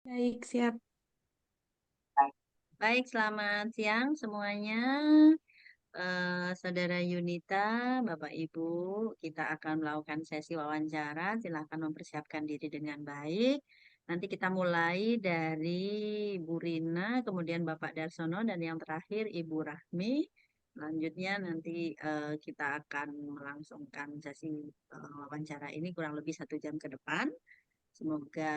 Baik, siap. Baik, selamat siang semuanya. Saudara Yunita, Bapak Ibu, kita akan melakukan sesi wawancara. Silahkan mempersiapkan diri dengan baik. Nanti kita mulai dari Bu Rina, kemudian Bapak Darsono, dan yang terakhir Ibu Rahmi. Selanjutnya nanti kita akan melangsungkan sesi wawancara ini kurang lebih 1 jam ke depan. Semoga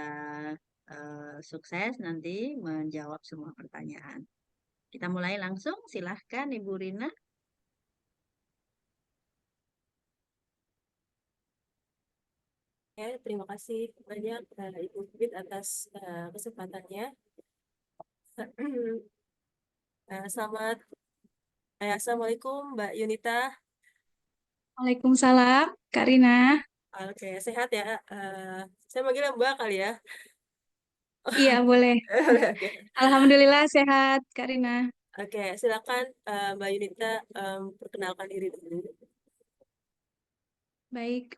sukses nanti menjawab semua pertanyaan. Kita mulai langsung, silahkan Ibu Rina. Ya, terima kasih banyak Ibu Bibit atas kesempatannya. Selamat, Assalamualaikum Mbak Yunita. Waalaikumsalam, Kak Rina. Oke, sehat ya. Saya manggilnya Mbak kali ya. Iya, boleh. Oke, Alhamdulillah sehat, Kak Rina. oke, silakan Mbak Yunita perkenalkan diri dulu. Baik,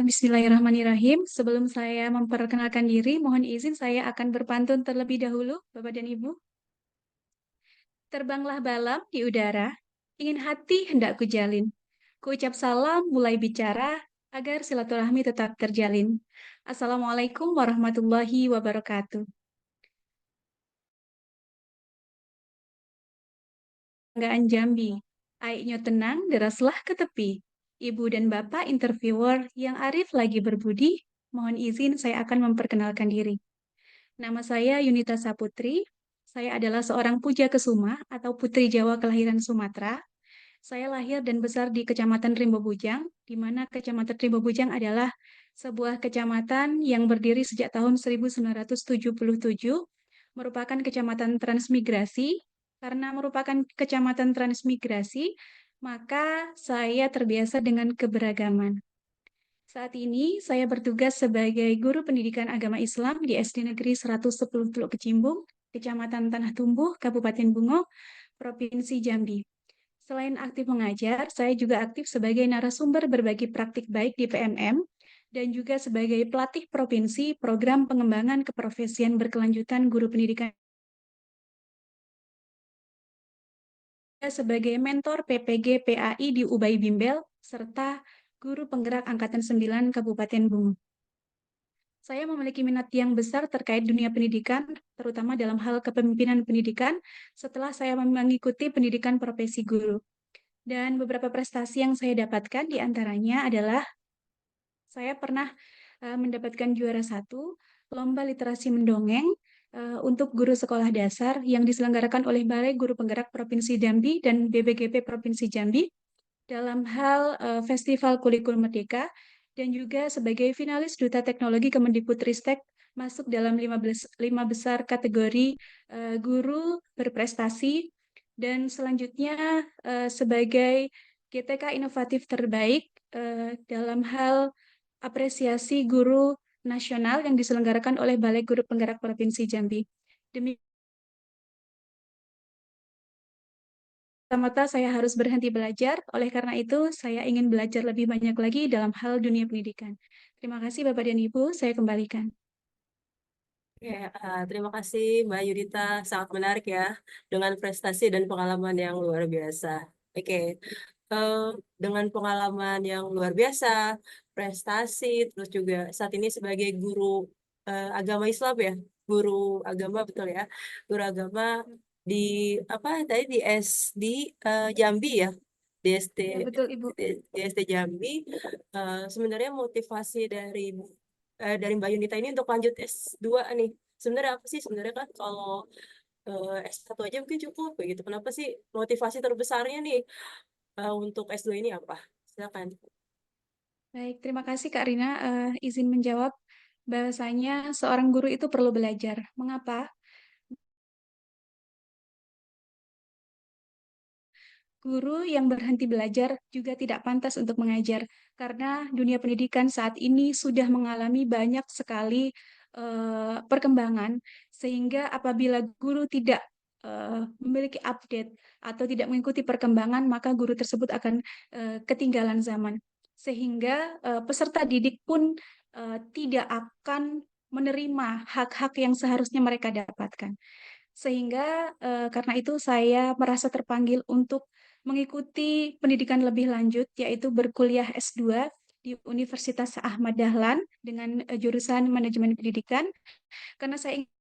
Bismillahirrahmanirrahim. Sebelum saya memperkenalkan diri, mohon izin saya akan berpantun terlebih dahulu, Bapak dan Ibu. Terbanglah balam di udara, ingin hati hendak kujalin. Kuucap salam mulai bicara, agar silaturahmi tetap terjalin. Assalamualaikum warahmatullahi wabarakatuh. Banggaan Jambi. Aiknya tenang, deraslah ke tepi. Ibu dan bapak interviewer yang arif lagi berbudi, mohon izin saya akan memperkenalkan diri. Nama saya Yunita Saputri. Saya adalah seorang puja kesuma atau putri Jawa kelahiran Sumatera. Saya lahir dan besar di Kecamatan Rimbo Bujang, di mana Kecamatan Rimbo Bujang adalah sebuah kecamatan yang berdiri sejak tahun 1977, merupakan kecamatan transmigrasi. Karena merupakan kecamatan transmigrasi, maka saya terbiasa dengan keberagaman. Saat ini saya bertugas sebagai guru pendidikan agama Islam di SD Negeri 110 Teluk Kecimbung, Kecamatan Tanah Tumbuh, Kabupaten Bungo, Provinsi Jambi. Selain aktif mengajar, saya juga aktif sebagai narasumber berbagi praktik baik di PMM dan juga sebagai pelatih provinsi program pengembangan keprofesian berkelanjutan guru pendidikan, sebagai mentor PPG PAI di Ubay Bimbel serta guru penggerak Angkatan 9 Kabupaten Bungo. Saya memiliki minat yang besar terkait dunia pendidikan, terutama dalam hal kepemimpinan pendidikan setelah saya mengikuti pendidikan profesi guru. Dan beberapa prestasi yang saya dapatkan diantaranya adalah saya pernah mendapatkan juara 1 lomba literasi mendongeng untuk guru sekolah dasar yang diselenggarakan oleh Balai Guru Penggerak Provinsi Jambi dan BBGP Provinsi Jambi dalam hal Festival Kulikul Merdeka dan juga sebagai finalis Duta Teknologi Kemendikbudristek masuk dalam 5 besar kategori guru berprestasi dan selanjutnya sebagai GTK inovatif terbaik dalam hal apresiasi guru nasional yang diselenggarakan oleh Balai Guru Penggerak Provinsi Jambi. Demi mata saya harus berhenti belajar, oleh karena itu saya ingin belajar lebih banyak lagi dalam hal dunia pendidikan. Terima kasih Bapak dan Ibu, saya kembalikan. Ya, terima kasih Mbak Yunita, sangat menarik ya dengan prestasi dan pengalaman yang luar biasa. Oke, eh, dengan pengalaman yang luar biasa, prestasi, terus juga saat ini sebagai guru agama Islam ya, guru agama betul ya, guru agama di apa tadi di SD Jambi ya, di SD Ya, betul Ibu. di SD Jambi. Sebenarnya motivasi dari Mbak Yunita ini untuk lanjut S2 nih. Sebenarnya apa sih sebenarnya kan kalau S1 aja mungkin cukup begitu. Kenapa sih motivasi terbesarnya nih untuk S2 ini apa? Silakan. Baik, terima kasih Kak Rina. Izin menjawab bahwasanya seorang guru itu perlu belajar. Mengapa? Guru yang berhenti belajar juga tidak pantas untuk mengajar, karena dunia pendidikan saat ini sudah mengalami banyak sekali perkembangan, sehingga apabila guru tidak memiliki update atau tidak mengikuti perkembangan, maka guru tersebut akan ketinggalan zaman. Sehingga peserta didik pun tidak akan menerima hak-hak yang seharusnya mereka dapatkan. Sehingga karena itu saya merasa terpanggil untuk mengikuti pendidikan lebih lanjut, yaitu berkuliah S2 di Universitas Ahmad Dahlan dengan jurusan Manajemen Pendidikan, karena saya ingin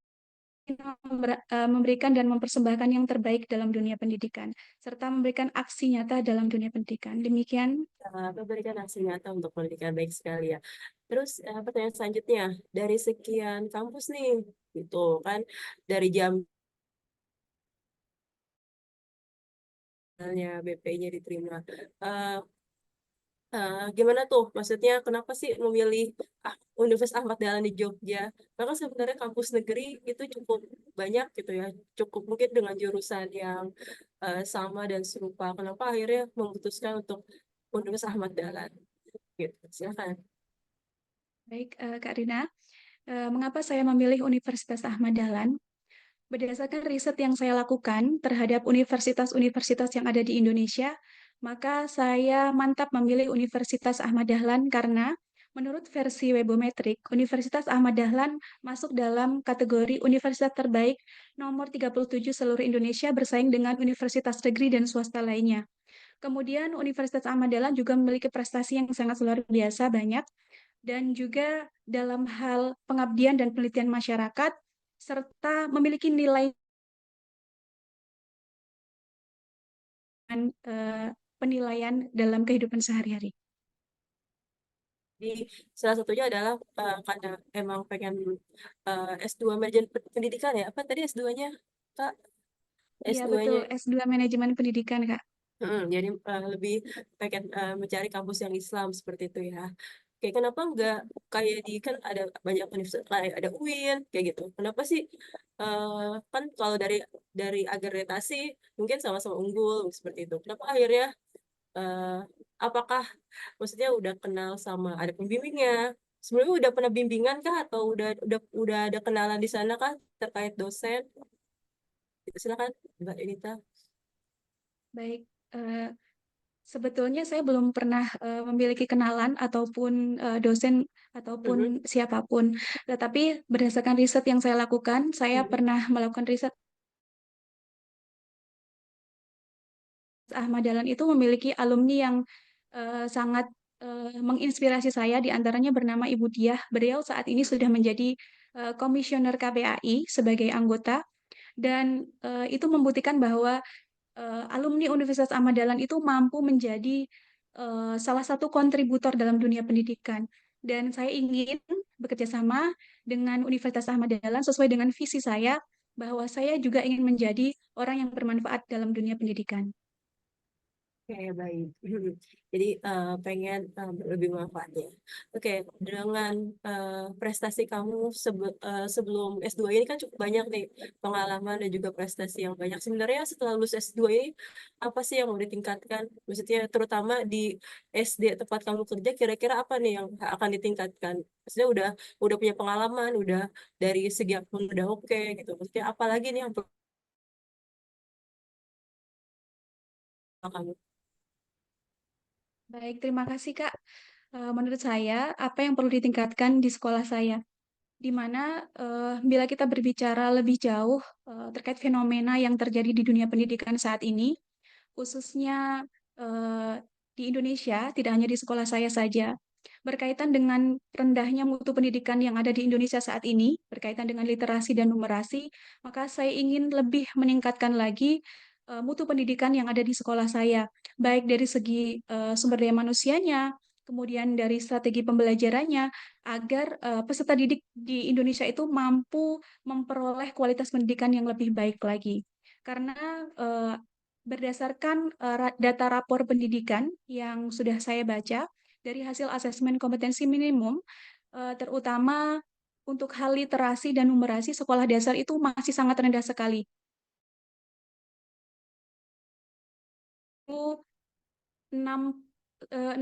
memberikan dan mempersembahkan yang terbaik dalam dunia pendidikan, serta memberikan aksi nyata dalam dunia pendidikan. Demikian. Memberikan aksi nyata untuk pendidikan, baik sekali ya. Terus pertanyaan selanjutnya, dari sekian kampus nih, gitu kan, dari jamnya BP-nya diterima. Eh, Gimana tuh? Maksudnya kenapa sih memilih Universitas Ahmad Dahlan di Jogja? Karena sebenarnya kampus negeri itu cukup banyak gitu ya, cukup mungkin dengan jurusan yang sama dan serupa. Kenapa akhirnya memutuskan untuk Universitas Ahmad Dahlan? Gitu. Silakan. Baik, Kak Rina, mengapa saya memilih Universitas Ahmad Dahlan? Berdasarkan riset yang saya lakukan terhadap universitas-universitas yang ada di Indonesia, maka saya mantap memilih Universitas Ahmad Dahlan karena menurut versi Webometrik, Universitas Ahmad Dahlan masuk dalam kategori universitas terbaik nomor 37 seluruh Indonesia bersaing dengan universitas negeri dan swasta lainnya. Kemudian Universitas Ahmad Dahlan juga memiliki prestasi yang sangat luar biasa banyak dan juga dalam hal pengabdian dan penelitian masyarakat serta memiliki nilai penilaian dalam kehidupan sehari-hari. Jadi salah satunya adalah karena emang pengen S2 manajemen pendidikan ya. Apa tadi S2-nya, Kak? Iya, betul. S2-nya. S2 Manajemen Pendidikan, Kak. Jadi lebih pengen mencari kampus yang Islam seperti itu ya. Kayak kenapa nggak kayak di kan ada banyak universitas kayak ada UIN kayak gitu. Kenapa sih eh, kan kalau dari agregasi mungkin sama-sama unggul seperti itu. Kenapa akhirnya eh, apakah maksudnya udah kenal sama ada pembimbingnya? Sebelumnya udah pernah bimbingan kah atau udah ada kenalan di sana kah terkait dosen? Silakan Mbak Enita. Baik, sebetulnya saya belum pernah memiliki kenalan ataupun dosen ataupun Mhm, siapapun. Tetapi berdasarkan riset yang saya lakukan, saya mhm. pernah melakukan riset. Ahmad Dahlan itu memiliki alumni yang sangat menginspirasi saya, di antaranya bernama Ibu Diah. Beliau saat ini sudah menjadi komisioner KPAI sebagai anggota, dan itu membuktikan bahwa alumni Universitas Ahmad Dahlan itu mampu menjadi salah satu kontributor dalam dunia pendidikan. Dan saya ingin bekerja sama dengan Universitas Ahmad Dahlan sesuai dengan visi saya, bahwa saya juga ingin menjadi orang yang bermanfaat dalam dunia pendidikan. Oke, baik. Jadi pengen lebih manfaat ya. Oke, dengan prestasi kamu sebelum S2 ini kan cukup banyak nih pengalaman dan juga prestasi yang banyak. Sebenarnya setelah lulus S2 ini apa sih yang mau ditingkatkan? Maksudnya terutama di SD tempat kamu kerja kira-kira apa nih yang akan ditingkatkan? Maksudnya udah punya pengalaman, udah dari segi akun udah oke gitu. Maksudnya apa lagi nih yang perlu kamu? Baik, terima kasih Kak. Menurut saya, apa yang perlu ditingkatkan di sekolah saya? Di mana bila kita berbicara lebih jauh terkait fenomena yang terjadi di dunia pendidikan saat ini, khususnya di Indonesia, tidak hanya di sekolah saya saja, berkaitan dengan rendahnya mutu pendidikan yang ada di Indonesia saat ini, berkaitan dengan literasi dan numerasi, maka saya ingin lebih meningkatkan lagi mutu pendidikan yang ada di sekolah saya, baik dari segi sumber daya manusianya, kemudian dari strategi pembelajarannya, agar peserta didik di Indonesia itu mampu memperoleh kualitas pendidikan yang lebih baik lagi. Karena berdasarkan data rapor pendidikan yang sudah saya baca dari hasil asesmen kompetensi minimum, terutama untuk hal literasi dan numerasi, sekolah dasar itu masih sangat rendah sekali. Itu 6, 60%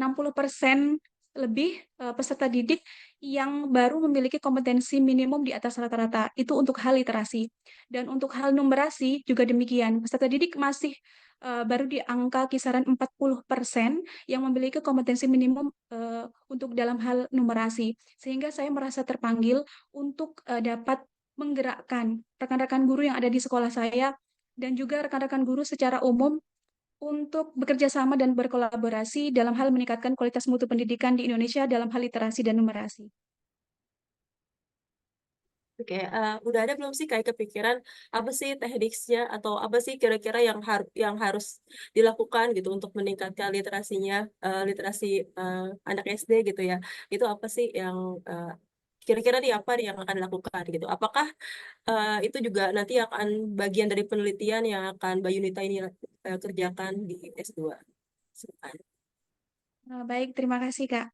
lebih peserta didik yang baru memiliki kompetensi minimum di atas rata-rata. Itu untuk hal literasi. Dan untuk hal numerasi juga demikian. Peserta didik masih baru di angka kisaran 40% yang memiliki kompetensi minimum untuk dalam hal numerasi. Sehingga saya merasa terpanggil untuk dapat menggerakkan rekan-rekan guru yang ada di sekolah saya dan juga rekan-rekan guru secara umum untuk bekerja sama dan berkolaborasi dalam hal meningkatkan kualitas mutu pendidikan di Indonesia dalam hal literasi dan numerasi. Oke, udah ada belum sih kayak kepikiran apa sih tekniknya atau apa sih kira-kira yang harus dilakukan gitu untuk meningkatkan literasinya, literasi anak SD gitu ya? Itu apa sih yang kira-kira nih apa nih yang akan dilakukan gitu? Apakah itu juga nanti akan bagian dari penelitian yang akan Mbak Yunita ini kerjakan di S2? Silakan. Baik, terima kasih Kak.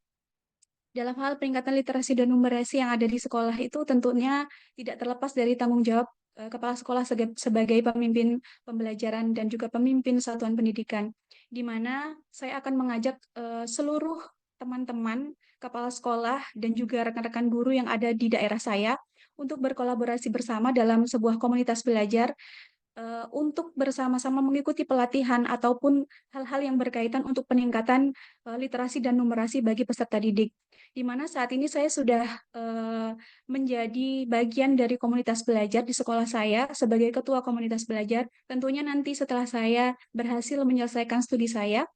Dalam hal peningkatan literasi dan numerasi yang ada di sekolah itu tentunya tidak terlepas dari tanggung jawab kepala sekolah sebagai pemimpin pembelajaran dan juga pemimpin satuan pendidikan, di mana saya akan mengajak seluruh teman-teman kepala sekolah dan juga rekan-rekan guru yang ada di daerah saya untuk berkolaborasi bersama dalam sebuah komunitas belajar untuk bersama-sama mengikuti pelatihan ataupun hal-hal yang berkaitan untuk peningkatan literasi dan numerasi bagi peserta didik. Di mana saat ini saya sudah menjadi bagian dari komunitas belajar di sekolah saya sebagai ketua komunitas belajar. Tentunya nanti setelah saya berhasil menyelesaikan studi saya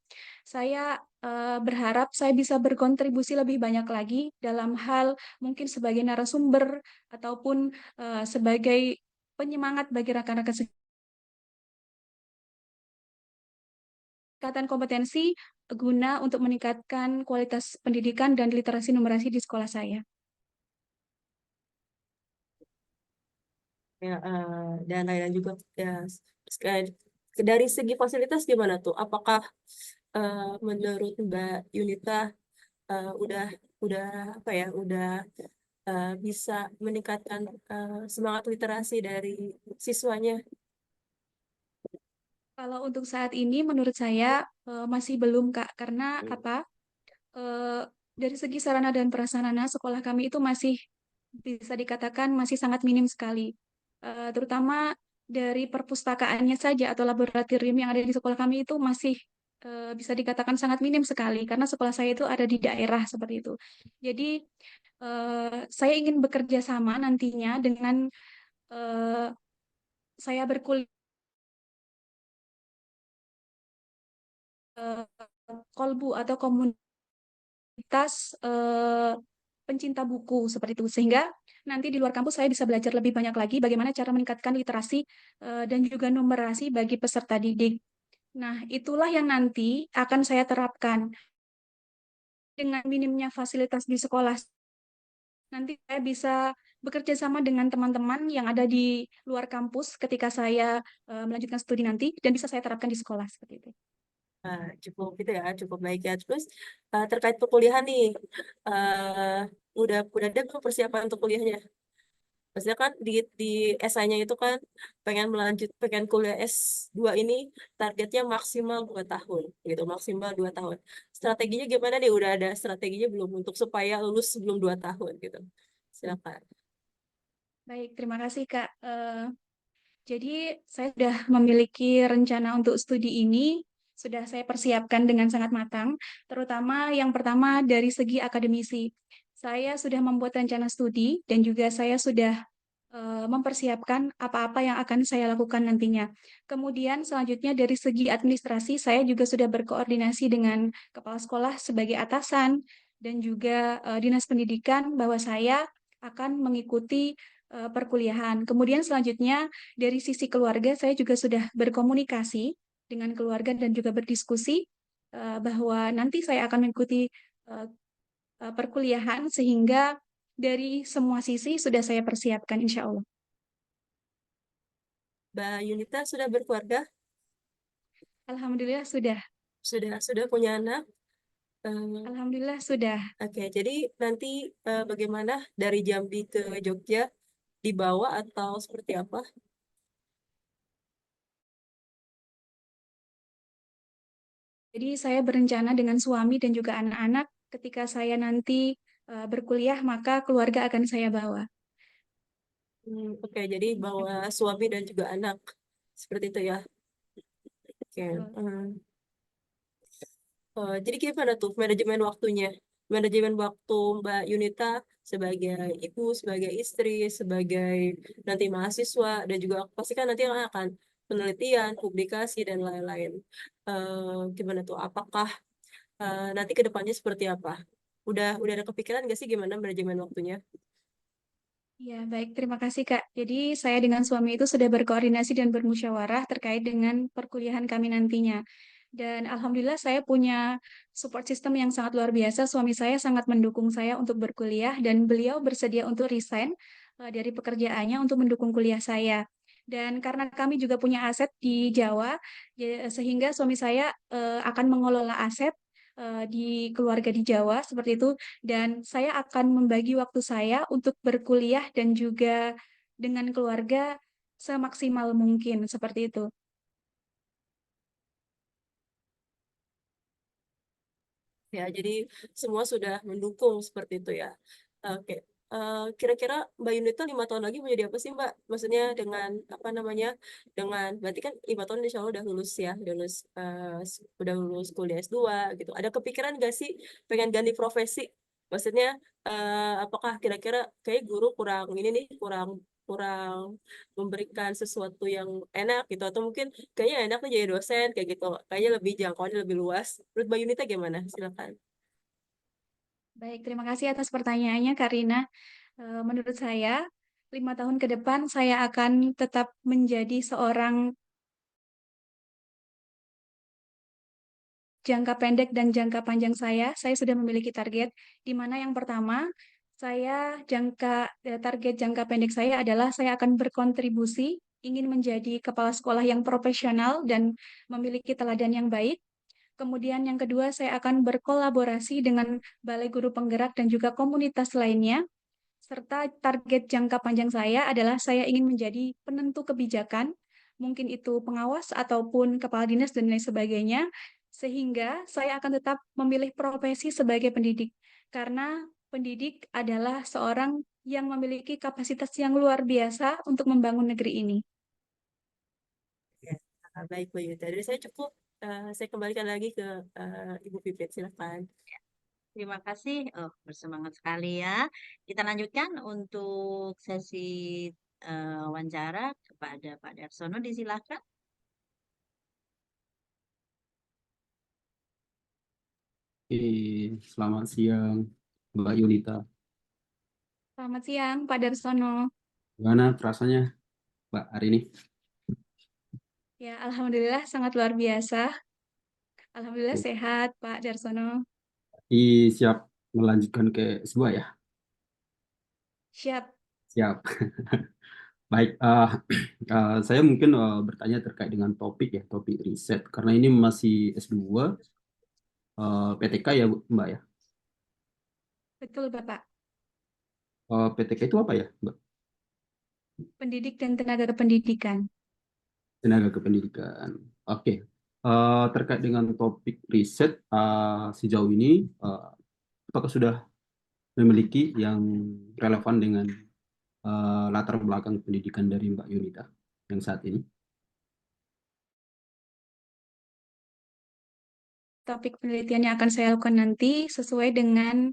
berharap saya bisa berkontribusi lebih banyak lagi dalam hal mungkin sebagai narasumber ataupun sebagai penyemangat bagi rekan-rekan peningkatan kompetensi guna untuk meningkatkan kualitas pendidikan dan literasi numerasi di sekolah saya. Ya, dan lain-lain juga ya. Dari segi fasilitas gimana tuh? Apakah menurut Mbak Yunita udah apa ya udah bisa meningkatkan semangat literasi dari siswanya? Kalau untuk saat ini menurut saya masih belum Kak, karena apa? Dari segi sarana dan prasarana sekolah kami itu masih bisa dikatakan masih sangat minim sekali. Terutama dari perpustakaannya saja atau laboratorium yang ada di sekolah kami itu masih bisa dikatakan sangat minim sekali karena sekolah saya itu ada di daerah seperti itu. Jadi saya ingin bekerja sama nantinya dengan eh, saya berkuliah kolbu atau komunitas pencinta buku seperti itu sehingga nanti di luar kampus saya bisa belajar lebih banyak lagi bagaimana cara meningkatkan literasi dan juga numerasi bagi peserta didik. Nah, itulah yang nanti akan saya terapkan dengan minimnya fasilitas di sekolah. Nanti saya bisa bekerja sama dengan teman-teman yang ada di luar kampus ketika saya melanjutkan studi nanti dan bisa saya terapkan di sekolah seperti itu. Cukup gitu ya, cukup baik ya. Terus terkait perkuliahan nih, uh, udah ada belum persiapan untuk kuliahnya? Maksudnya kan di esainya itu kan pengen kuliah S2 ini targetnya maksimal 2 tahun gitu, maksimal 2 tahun. Strateginya gimana nih? Udah ada strateginya belum untuk supaya lulus sebelum 2 tahun gitu? Silakan. Baik, terima kasih Kak. Jadi saya sudah memiliki rencana untuk studi ini, sudah saya persiapkan dengan sangat matang, terutama yang pertama dari segi akademisi. Saya sudah membuat rencana studi dan juga saya sudah mempersiapkan apa-apa yang akan saya lakukan nantinya. Kemudian selanjutnya dari segi administrasi, saya juga sudah berkoordinasi dengan kepala sekolah sebagai atasan dan juga dinas pendidikan bahwa saya akan mengikuti perkuliahan. Kemudian selanjutnya dari sisi keluarga, saya juga sudah berkomunikasi dengan keluarga dan juga berdiskusi bahwa nanti saya akan mengikuti eh, perkuliahan sehingga dari semua sisi sudah saya persiapkan insya Allah. Mbak Yunita sudah berkeluarga? Alhamdulillah sudah. Sudah punya anak? Eh, Alhamdulillah sudah. Oke, jadi nanti bagaimana dari Jambi ke Jogja dibawa atau seperti apa? Jadi saya berencana dengan suami dan juga anak-anak ketika saya nanti berkuliah, maka keluarga akan saya bawa. Oke, jadi bawa suami dan juga anak. Seperti itu ya. Oke. Betul. Jadi gimana tuh manajemen waktunya? Manajemen waktu Mbak Yunita sebagai ibu, sebagai istri, sebagai nanti mahasiswa, dan juga pasti kan nanti yang akan penelitian, publikasi, dan lain-lain. Gimana tuh? Apakah nanti ke depannya seperti apa? Udah ada kepikiran nggak sih gimana manajemen waktunya? Ya, baik. Terima kasih, Kak. Jadi, saya dengan suami itu sudah berkoordinasi dan bermusyawarah terkait dengan perkuliahan kami nantinya. Dan alhamdulillah saya punya support system yang sangat luar biasa. Suami saya sangat mendukung saya untuk berkuliah dan beliau bersedia untuk resign dari pekerjaannya untuk mendukung kuliah saya. Dan karena kami juga punya aset di Jawa, sehingga suami saya akan mengelola aset di keluarga di Jawa seperti itu, dan saya akan membagi waktu saya untuk berkuliah dan juga dengan keluarga semaksimal mungkin seperti itu. Ya, jadi semua sudah mendukung seperti itu ya. Oke. Kira-kira Mbak Yunita 5 tahun lagi mau jadi apa sih Mbak? Maksudnya dengan apa namanya? Dengan berarti kan 5 tahun insya Allah udah lulus ya, udah lulus kuliah S2 gitu. Ada kepikiran gak sih pengen ganti profesi? Maksudnya apakah kira-kira kayak guru kurang ini nih kurang kurang memberikan sesuatu yang enak gitu, atau mungkin kayaknya enaknya jadi dosen kayak gitu, kayaknya lebih jangkauannya lebih luas. Menurut Mbak Yunita gimana? Silakan. Baik, terima kasih atas pertanyaannya, Karina. Menurut saya, 5 tahun ke depan saya akan tetap menjadi seorang jangka pendek dan jangka panjang saya sudah memiliki target, di mana yang pertama, target jangka pendek saya adalah saya akan berkontribusi, ingin menjadi kepala sekolah yang profesional dan memiliki teladan yang baik. Kemudian yang kedua, saya akan berkolaborasi dengan Balai Guru Penggerak dan juga komunitas lainnya. Serta target jangka panjang saya adalah saya ingin menjadi penentu kebijakan, mungkin itu pengawas ataupun kepala dinas dan lain sebagainya, sehingga saya akan tetap memilih profesi sebagai pendidik, karena pendidik adalah seorang yang memiliki kapasitas yang luar biasa untuk membangun negeri ini. Ya, baik Mbak Yunita. Dari saya cukup. Saya kembalikan lagi ke Ibu Pipit, silakan. Terima kasih. Oh, bersemangat sekali ya. Kita lanjutkan untuk sesi wawancara kepada Pak Darsono. Disilakan. Oke, selamat siang Mbak Yunita. Selamat siang, Pak Darsono. Gimana rasanya Mbak hari ini? Ya, Alhamdulillah sangat luar biasa. Alhamdulillah sehat, Pak Darsono. Siap melanjutkan ke S2 ya? Siap. Siap. Baik, saya mungkin bertanya terkait dengan topik ya, topik riset. Karena ini masih S2, PTK ya Mbak ya? Betul, Bapak. PTK itu apa ya Mbak? Pendidik dan tenaga kependidikan. Tenaga kependidikan. Oke. Terkait dengan topik riset, sejauh ini apakah sudah memiliki yang relevan dengan latar belakang pendidikan dari Mbak Yunita yang saat ini? Topik penelitian yang akan saya lakukan nanti sesuai dengan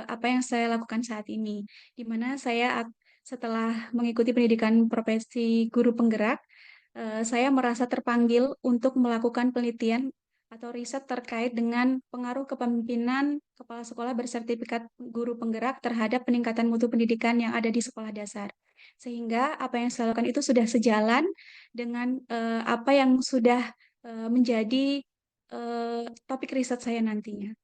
apa yang saya lakukan saat ini, di mana setelah mengikuti pendidikan profesi guru penggerak, saya merasa terpanggil untuk melakukan penelitian atau riset terkait dengan pengaruh kepemimpinan kepala sekolah bersertifikat guru penggerak terhadap peningkatan mutu pendidikan yang ada di sekolah dasar. Sehingga apa yang saya lakukan itu sudah sejalan dengan apa yang sudah menjadi topik riset saya nantinya.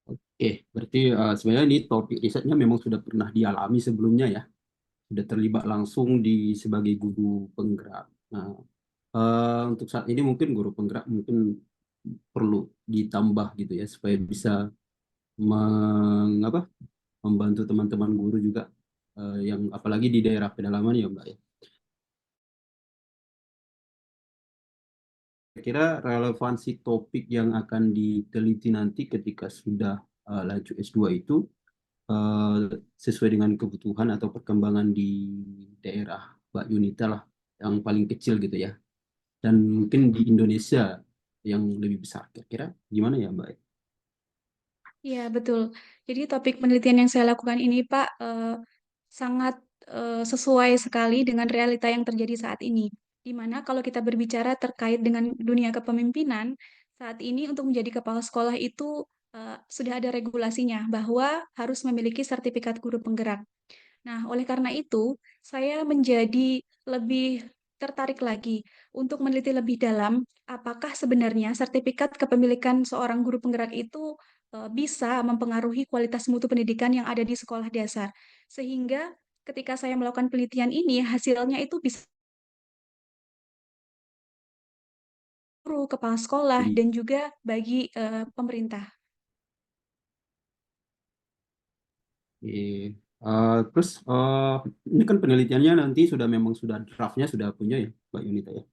Oke, berarti sebenarnya ini topik risetnya memang sudah pernah dialami sebelumnya ya, sudah terlibat langsung di sebagai guru penggerak. Nah, untuk saat ini mungkin guru penggerak mungkin perlu ditambah gitu ya supaya bisa mengapa membantu teman-teman guru juga yang apalagi di daerah pedalaman ya Mbak ya. kira-kira relevansi topik yang akan diteliti nanti ketika sudah lanjut S2 itu sesuai dengan kebutuhan atau perkembangan di daerah Mbak Yunita lah, yang paling kecil gitu ya. Dan mungkin di Indonesia yang lebih besar. Kira-kira gimana ya Mbak? Iya, betul. Jadi topik penelitian yang saya lakukan ini, Pak, sangat sesuai sekali dengan realita yang terjadi saat ini. Di mana kalau kita berbicara terkait dengan dunia kepemimpinan, saat ini untuk menjadi kepala sekolah itu sudah ada regulasinya bahwa harus memiliki sertifikat guru penggerak. Nah, oleh karena itu, saya menjadi lebih tertarik lagi untuk meneliti lebih dalam apakah sebenarnya sertifikat kepemilikan seorang guru penggerak itu bisa mempengaruhi kualitas mutu pendidikan yang ada di sekolah dasar. Sehingga ketika saya melakukan penelitian ini, hasilnya itu bisa guru, kepala sekolah, Jadi, dan juga bagi pemerintah. terus ini kan penelitiannya nanti sudah memang sudah draftnya sudah punya ya Mbak Yunita ya.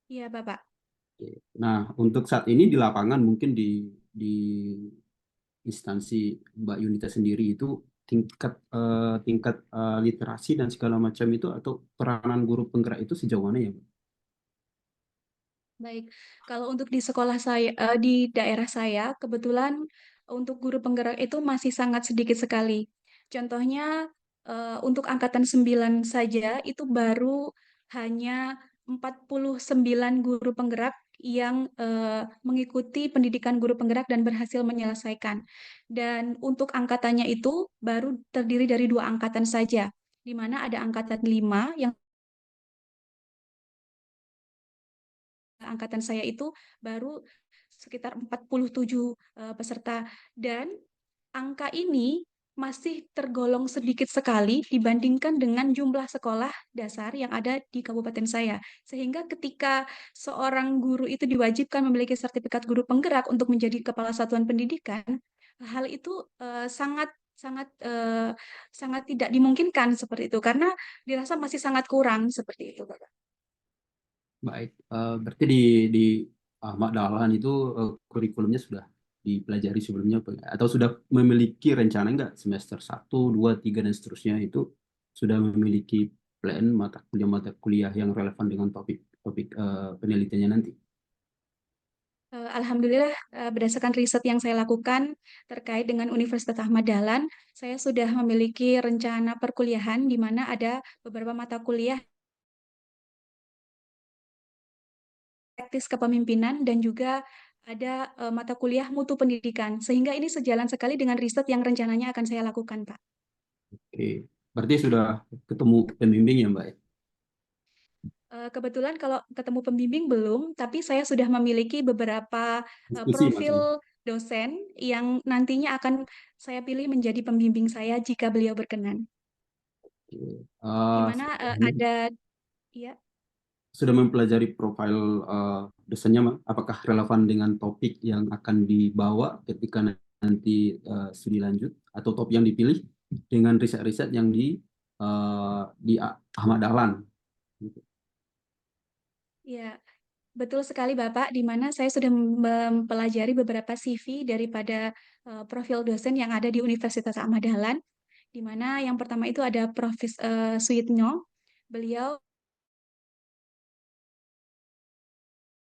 Iya, Bapak. Oke. Nah, untuk saat ini di lapangan mungkin di instansi Mbak Yunita sendiri itu tingkat literasi dan segala macam itu atau peranan guru penggerak itu sejauh mana ya, Mbak? Baik, kalau untuk di sekolah saya, di daerah saya, kebetulan untuk guru penggerak itu masih sangat sedikit sekali. Contohnya, untuk angkatan 9 saja, itu baru hanya 49 guru penggerak yang mengikuti pendidikan guru penggerak dan berhasil menyelesaikan. Dan untuk angkatannya itu baru terdiri dari 2 angkatan saja, di mana ada angkatan 5 yang angkatan saya itu baru sekitar 47 peserta, dan angka ini masih tergolong sedikit sekali dibandingkan dengan jumlah sekolah dasar yang ada di kabupaten saya. Sehingga ketika seorang guru itu diwajibkan memiliki sertifikat guru penggerak untuk menjadi kepala satuan pendidikan, hal itu sangat sangat sangat tidak dimungkinkan seperti itu karena dirasa masih sangat kurang seperti itu, Bapak. Baik, berarti di Ahmad Dahlan itu kurikulumnya sudah dipelajari sebelumnya Pak? Atau sudah memiliki rencana nggak semester 1, 2, 3 dan seterusnya itu sudah memiliki plan mata kuliah yang relevan dengan topik penelitiannya nanti? Alhamdulillah, berdasarkan riset yang saya lakukan terkait dengan Universitas Ahmad Dahlan, saya sudah memiliki rencana perkuliahan di mana ada beberapa mata kuliah praktis kepemimpinan dan juga ada mata kuliah mutu pendidikan. Sehingga ini sejalan sekali dengan riset yang rencananya akan saya lakukan, Pak. Oke, berarti sudah ketemu pembimbing ya Mbak ya? Kebetulan kalau ketemu pembimbing belum, tapi saya sudah memiliki beberapa Diskusi maksudnya. profil dosen yang nantinya akan saya pilih menjadi pembimbing saya jika beliau berkenan. Oke. Di Eh, mana ada, ya, sudah mempelajari profil dosennya, Mak? Apakah relevan dengan topik yang akan dibawa ketika nanti studi lanjut atau topik yang dipilih dengan riset-riset yang di Ahmad Dahlan gitu. ya, betul sekali Bapak, di mana saya sudah mempelajari beberapa CV daripada profil dosen yang ada di Universitas Ahmad Dahlan, di mana yang pertama itu ada Suyitno, beliau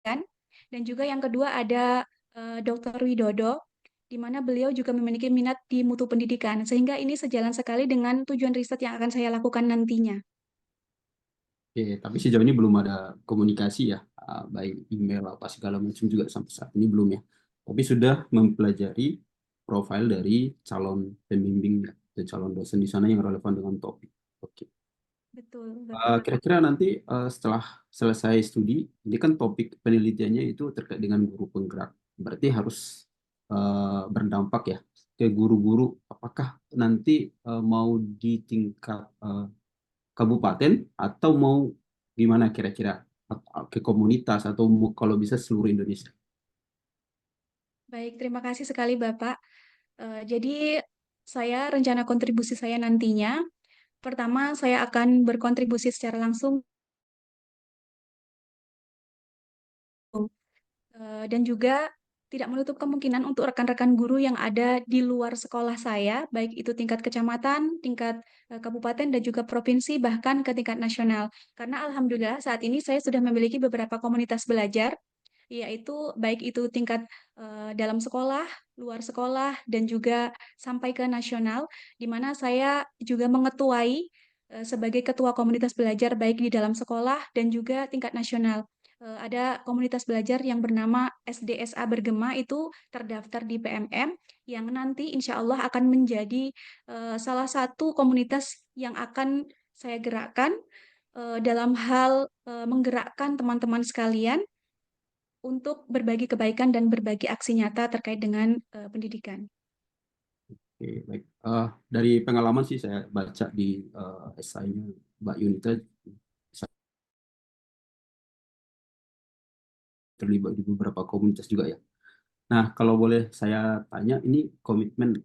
kan, dan juga yang kedua ada Dr. Widodo, di mana beliau juga memiliki minat di mutu pendidikan, sehingga ini sejalan sekali dengan tujuan riset yang akan saya lakukan nantinya. Oke, tapi sejauh ini belum ada komunikasi ya, baik email apa segala macam juga sampai saat ini belum ya. Tapi sudah mempelajari profil dari calon pembimbing atau calon dosen di sana yang relevan dengan topik. Oke. Betul, betul Bapak. Kira-kira nanti setelah selesai studi, ini kan topik penelitiannya itu terkait dengan guru penggerak. Berarti harus berdampak ya ke guru-guru. Apakah nanti mau di tingkat kabupaten atau mau gimana kira-kira ke komunitas atau kalau bisa seluruh Indonesia? Baik, terima kasih sekali Bapak. Jadi saya rencana kontribusi saya nantinya, pertama saya akan berkontribusi secara langsung dan juga tidak menutup kemungkinan untuk rekan-rekan guru yang ada di luar sekolah saya, baik itu tingkat kecamatan, tingkat kabupaten, dan juga provinsi, bahkan ke tingkat nasional. Karena alhamdulillah saat ini saya sudah memiliki beberapa komunitas belajar, yaitu baik itu tingkat dalam sekolah, luar sekolah, dan juga sampai ke nasional, di mana saya juga mengetuai sebagai ketua komunitas belajar baik di dalam sekolah dan juga tingkat nasional. Ada komunitas belajar yang bernama SDSA Bergema, itu terdaftar di PMM, yang nanti insya Allah akan menjadi salah satu komunitas yang akan saya gerakkan dalam hal menggerakkan teman-teman sekalian untuk berbagi kebaikan dan berbagi aksi nyata terkait dengan pendidikan. Oke, baik. Dari pengalaman sih saya baca di esainya Mbak Yunita, terlibat di beberapa komunitas juga ya. Nah, kalau boleh saya tanya, ini komitmen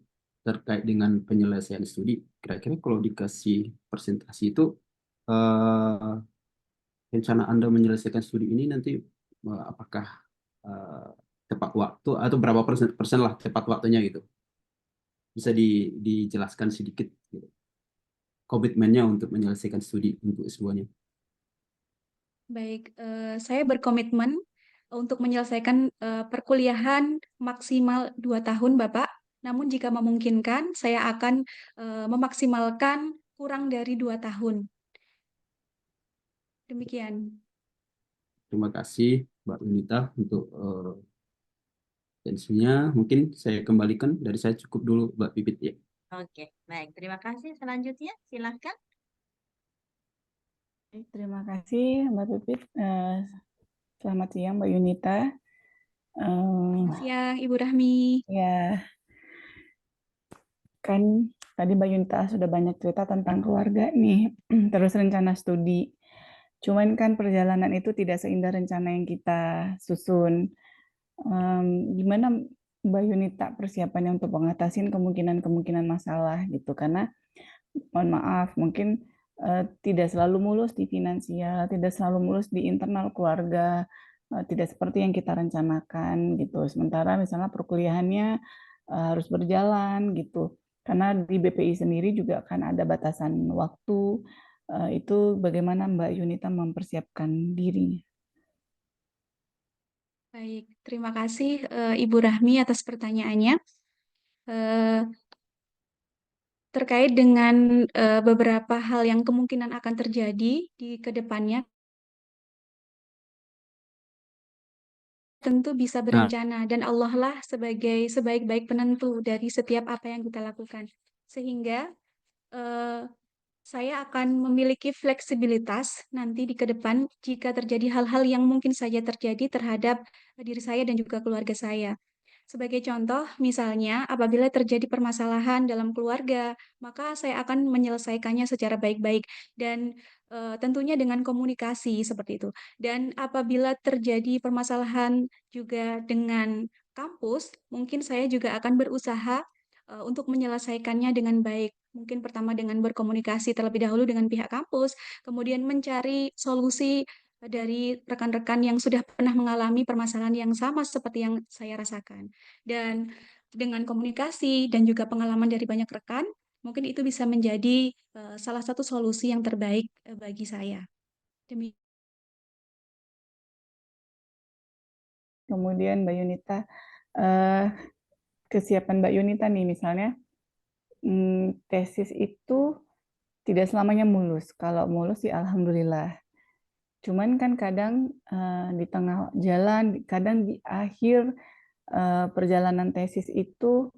terkait dengan penyelesaian studi, kira-kira kalau dikasih presentasi itu, eh, rencana Anda menyelesaikan studi ini nanti apakah eh, tepat waktu atau berapa persen lah tepat waktunya gitu? Bisa dijelaskan sedikit gitu, komitmennya untuk menyelesaikan studi untuk S2-nya. Baik, saya berkomitmen untuk menyelesaikan perkuliahan maksimal 2 tahun, Bapak. Namun jika memungkinkan, saya akan memaksimalkan kurang dari 2 tahun. Demikian. Terima kasih Mbak Yunita untuk atensinya. Mungkin saya kembalikan, dari saya cukup dulu Mbak Pipit ya. Oke, baik. Terima kasih. Selanjutnya, silakan. Terima kasih Mbak Pipit. Selamat siang Mbak Yunita. Selamat siang, Ibu Rahmi. Ya, kan tadi Mbak Yunita sudah banyak cerita tentang keluarga nih, terus rencana studi. Cuman kan perjalanan itu tidak seindah rencana yang kita susun. Gimana Mbak Yunita persiapannya untuk mengatasi kemungkinan-kemungkinan masalah gitu? Karena mohon maaf, mungkin tidak selalu mulus di finansial, tidak selalu mulus di internal keluarga, tidak seperti yang kita rencanakan gitu. Sementara misalnya perkuliahannya harus berjalan gitu. Karena di BPI sendiri juga kan ada batasan waktu. Itu bagaimana Mbak Yunita mempersiapkan dirinya? Baik, terima kasih Ibu Rahmi atas pertanyaannya. Terkait dengan beberapa hal yang kemungkinan akan terjadi di kedepannya, tentu bisa Nah, berencana dan Allah lah sebagai sebaik-baik penentu dari setiap apa yang kita lakukan. Sehingga eh, saya akan memiliki fleksibilitas nanti di ke depan jika terjadi hal-hal yang mungkin saja terjadi terhadap diri saya dan juga keluarga saya. Sebagai contoh, misalnya apabila terjadi permasalahan dalam keluarga, maka saya akan menyelesaikannya secara baik-baik dan tentunya dengan komunikasi seperti itu. Dan apabila terjadi permasalahan juga dengan kampus, mungkin saya juga akan berusaha untuk menyelesaikannya dengan baik. Mungkin pertama dengan berkomunikasi terlebih dahulu dengan pihak kampus, kemudian mencari solusi dari rekan-rekan yang sudah pernah mengalami permasalahan yang sama seperti yang saya rasakan. Dan dengan komunikasi dan juga pengalaman dari banyak rekan, mungkin itu bisa menjadi salah satu solusi yang terbaik bagi saya. Demi Kemudian Mbak Yunita, kesiapan Mbak Yunita nih misalnya, tesis itu tidak selamanya mulus. Kalau mulus sih alhamdulillah. Cuman kan kadang di tengah jalan, kadang di akhir perjalanan tesis itu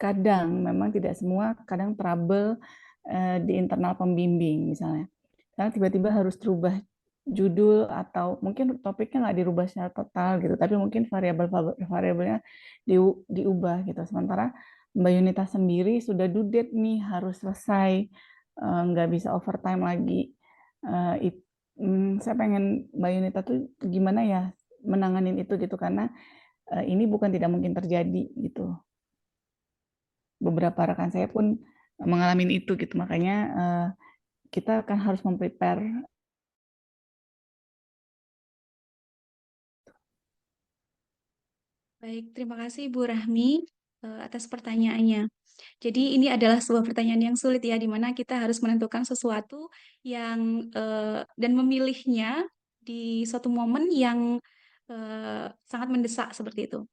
kadang memang tidak semua, kadang trouble di internal pembimbing misalnya. Karena tiba-tiba harus terubah judul atau mungkin topiknya nggak dirubah secara total gitu, tapi mungkin variabelnya diubah gitu. Sementara Mbak Yunita sendiri sudah due date nih, harus selesai, nggak bisa overtime lagi. Saya pengen Mbak Yunita tuh gimana ya menanganin itu gitu, karena ini bukan tidak mungkin terjadi gitu. Beberapa rekan saya pun mengalami itu gitu, makanya kita kan harus memprepare. Baik, terima kasih Ibu Rahmi atas pertanyaannya. Jadi ini adalah sebuah pertanyaan yang sulit ya, di mana kita harus menentukan sesuatu yang dan memilihnya di suatu momen yang sangat mendesak seperti itu.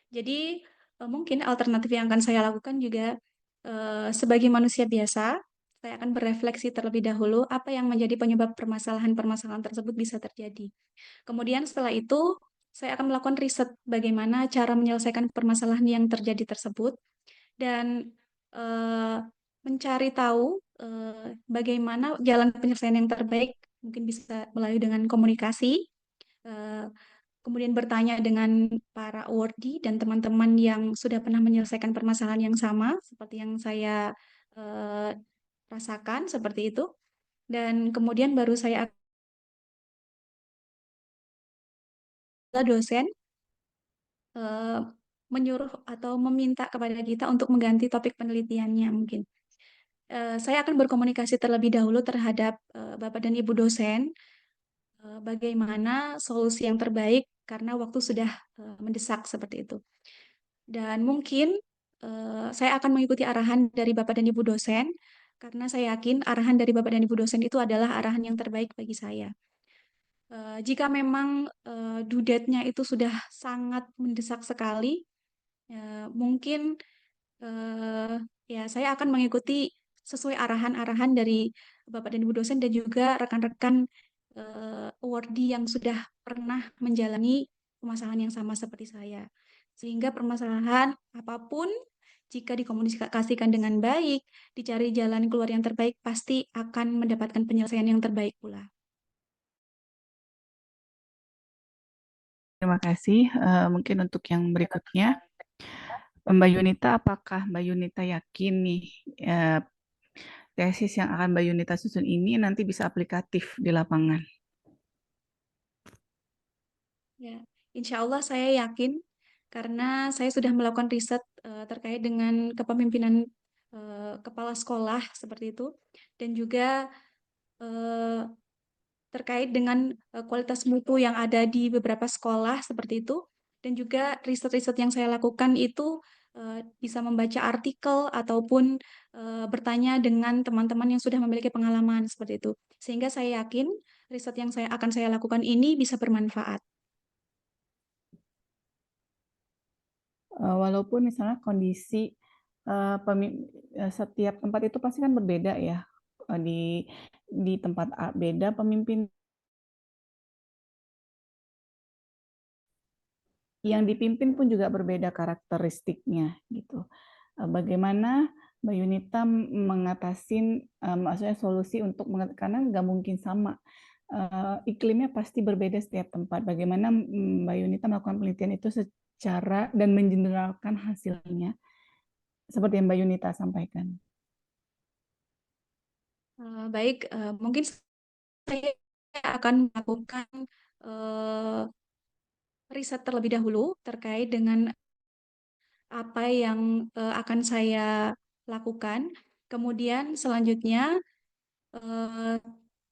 Jadi mungkin alternatif yang akan saya lakukan juga sebagai manusia biasa, saya akan berefleksi terlebih dahulu apa yang menjadi penyebab permasalahan-permasalahan tersebut bisa terjadi. Kemudian setelah itu, saya akan melakukan riset bagaimana cara menyelesaikan permasalahan yang terjadi tersebut dan eh, mencari tahu bagaimana jalan penyelesaian yang terbaik, mungkin bisa melalui dengan komunikasi, eh, kemudian bertanya dengan para awardee dan teman-teman yang sudah pernah menyelesaikan permasalahan yang sama, seperti yang saya eh, rasakan seperti itu, dan kemudian baru saya adalah dosen eh, menyuruh atau meminta kepada kita untuk mengganti topik penelitiannya mungkin. Saya akan berkomunikasi terlebih dahulu terhadap Bapak dan Ibu dosen, bagaimana solusi yang terbaik karena waktu sudah mendesak seperti itu. Dan mungkin saya akan mengikuti arahan dari Bapak dan Ibu dosen, karena saya yakin arahan dari Bapak dan Ibu dosen itu adalah arahan yang terbaik bagi saya. Jika memang due date-nya itu sudah sangat mendesak sekali, mungkin eh, ya saya akan mengikuti sesuai arahan-arahan dari Bapak dan Ibu dosen dan juga rekan-rekan awardee yang sudah pernah menjalani permasalahan yang sama seperti saya. Sehingga permasalahan apapun jika dikomunikasikan dengan baik, dicari jalan keluar yang terbaik, pasti akan mendapatkan penyelesaian yang terbaik pula. Terima kasih. Mungkin untuk yang berikutnya, Mbak Yunita, apakah Mbak Yunita yakin nih tesis yang akan Mbak Yunita susun ini nanti bisa aplikatif di lapangan? Ya, insya Allah saya yakin karena saya sudah melakukan riset terkait dengan kepemimpinan kepala sekolah seperti itu dan juga eh, terkait dengan kualitas mutu yang ada di beberapa sekolah seperti itu dan juga riset-riset yang saya lakukan itu bisa membaca artikel ataupun bertanya dengan teman-teman yang sudah memiliki pengalaman seperti itu sehingga saya yakin riset yang akan saya lakukan ini bisa bermanfaat. Walaupun misalnya kondisi setiap tempat itu pasti kan berbeda ya. Di tempat A beda pemimpin, yang dipimpin pun juga berbeda karakteristiknya gitu. Bagaimana Mbak Yunita mengatasin, maksudnya solusi untuk karena nggak mungkin sama. Iklimnya pasti berbeda setiap tempat. Bagaimana Mbak Yunita melakukan penelitian itu secara dan mengeneralkan hasilnya seperti yang Mbak Yunita sampaikan. Baik, mungkin saya akan melakukan eh, riset terlebih dahulu terkait dengan apa yang akan saya lakukan. Kemudian selanjutnya eh,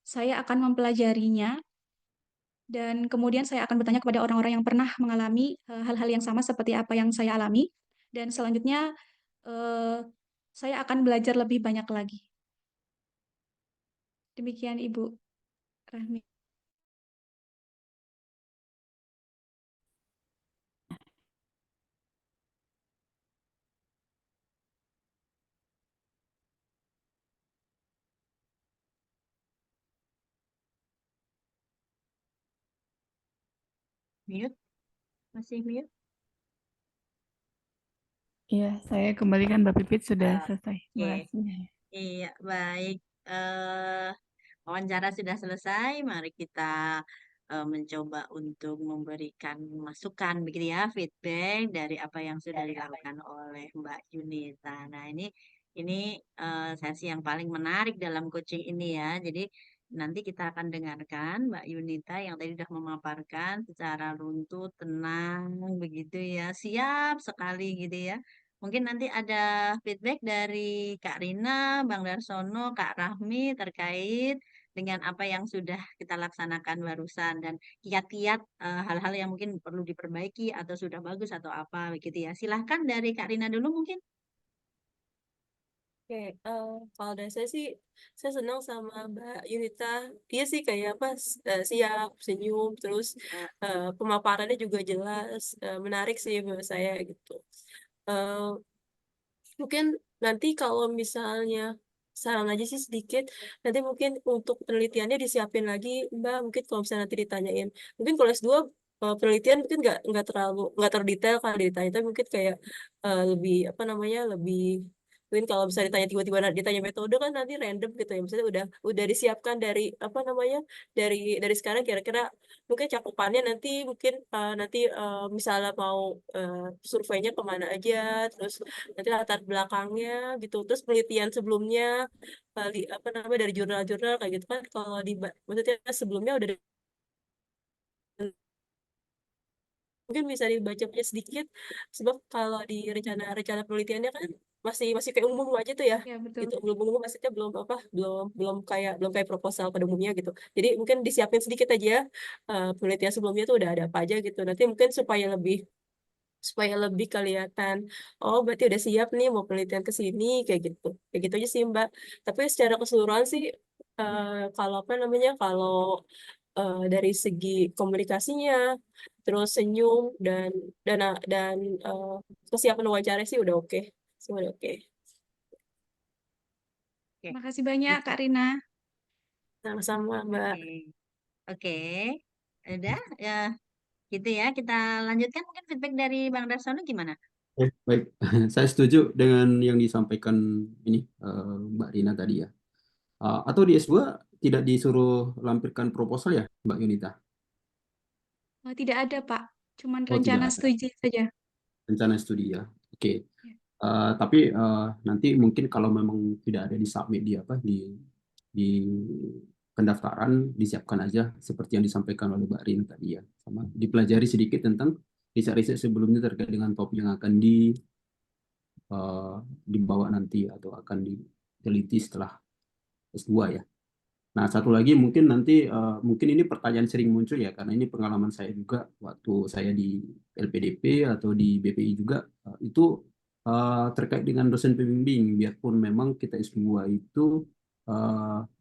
saya akan mempelajarinya dan kemudian saya akan bertanya kepada orang-orang yang pernah mengalami hal-hal yang sama seperti apa yang saya alami. Dan selanjutnya eh, saya akan belajar lebih banyak lagi. Demikian Ibu Rahmi. Mute, masih mute. Iya, saya kembalikan Mbak Pipit sudah selesai. Terima Oke. kasih. Iya, baik. Wawancara sudah selesai. Mari kita mencoba untuk memberikan masukan, begitu ya, feedback dari apa yang sudah dilakukan oleh Mbak Yunita. Nah, ini sesi yang paling menarik dalam coaching ini ya. Jadi nanti kita akan dengarkan Mbak Yunita yang tadi sudah memaparkan secara runtut, tenang, begitu ya, siap sekali gitu ya. Mungkin nanti ada feedback dari Kak Rina, Bang Darsono, Kak Rahmi terkait dengan apa yang sudah kita laksanakan barusan dan kiat-kiat hal-hal yang mungkin perlu diperbaiki atau sudah bagus atau apa begitu ya. Silahkan dari Kak Rina dulu mungkin. Oke, kalau dari saya sih, saya senang sama Mbak Yunita. Dia sih kayak apa, siap, senyum, terus pemaparannya juga jelas, menarik sih menurut saya gitu. Eh, Mungkin nanti kalau misalnya saran aja sih sedikit, nanti mungkin untuk penelitiannya disiapin lagi, Mbak. Mungkin kalau misalnya nanti ditanyain, mungkin kalau S2 penelitian mungkin nggak terlalu detail kalau ditanya, tapi mungkin kayak lebih apa namanya lebih mungkin kalau misalnya ditanya tiba-tiba ditanya metode kan nanti random gitu ya. Misalnya udah disiapkan dari apa namanya dari sekarang kira-kira mungkin cakupannya nanti mungkin nanti misalnya mau surveinya kemana aja, terus nanti latar belakangnya gitu, terus penelitian sebelumnya apa namanya dari jurnal-jurnal kayak gitu kan kalau maksudnya sebelumnya udah mungkin bisa dibaca sedikit sebab kalau di rencana penelitiannya kan masih masih kayak umum aja tuh ya Ya, betul. gitu belum umum maksudnya belum apa belum kayak proposal pada umumnya gitu jadi mungkin disiapin sedikit aja penelitian sebelumnya tuh udah ada apa aja gitu nanti mungkin supaya lebih kelihatan oh berarti udah siap nih mau penelitian ke sini kayak gitu aja sih Mbak tapi secara keseluruhan sih kalau apa namanya kalau dari segi komunikasinya terus senyum dan eh, kesiapan wawancara sih udah oke semua udah oke Oke. Makasih banyak Kak Rina. sama-sama Mbak. Oke. Oke. Udah ya gitu ya. Kita lanjutkan mungkin feedback dari Bang Darsono gimana? Baik, saya setuju dengan yang disampaikan ini Mbak Rina tadi ya. Atau di S2 tidak disuruh lampirkan proposal ya, Mbak Yunita? Tidak ada, Pak. Cuman Oh, tidak rencana ada studi saja. rencana studi ya. Oke. Ya. Tapi nanti mungkin kalau memang tidak ada di submit di apa di pendaftaran disiapkan aja seperti yang disampaikan oleh Mbak Rina tadi ya. Sama dipelajari sedikit tentang riset-riset sebelumnya terkait dengan topik yang akan dibawa nanti atau akan diteliti setelah S2 ya. Nah, satu lagi mungkin nanti mungkin ini pertanyaan sering muncul ya karena ini pengalaman saya juga waktu saya di LPDP atau di BPI juga itu terkait dengan dosen pembimbing biarpun memang kita S2 itu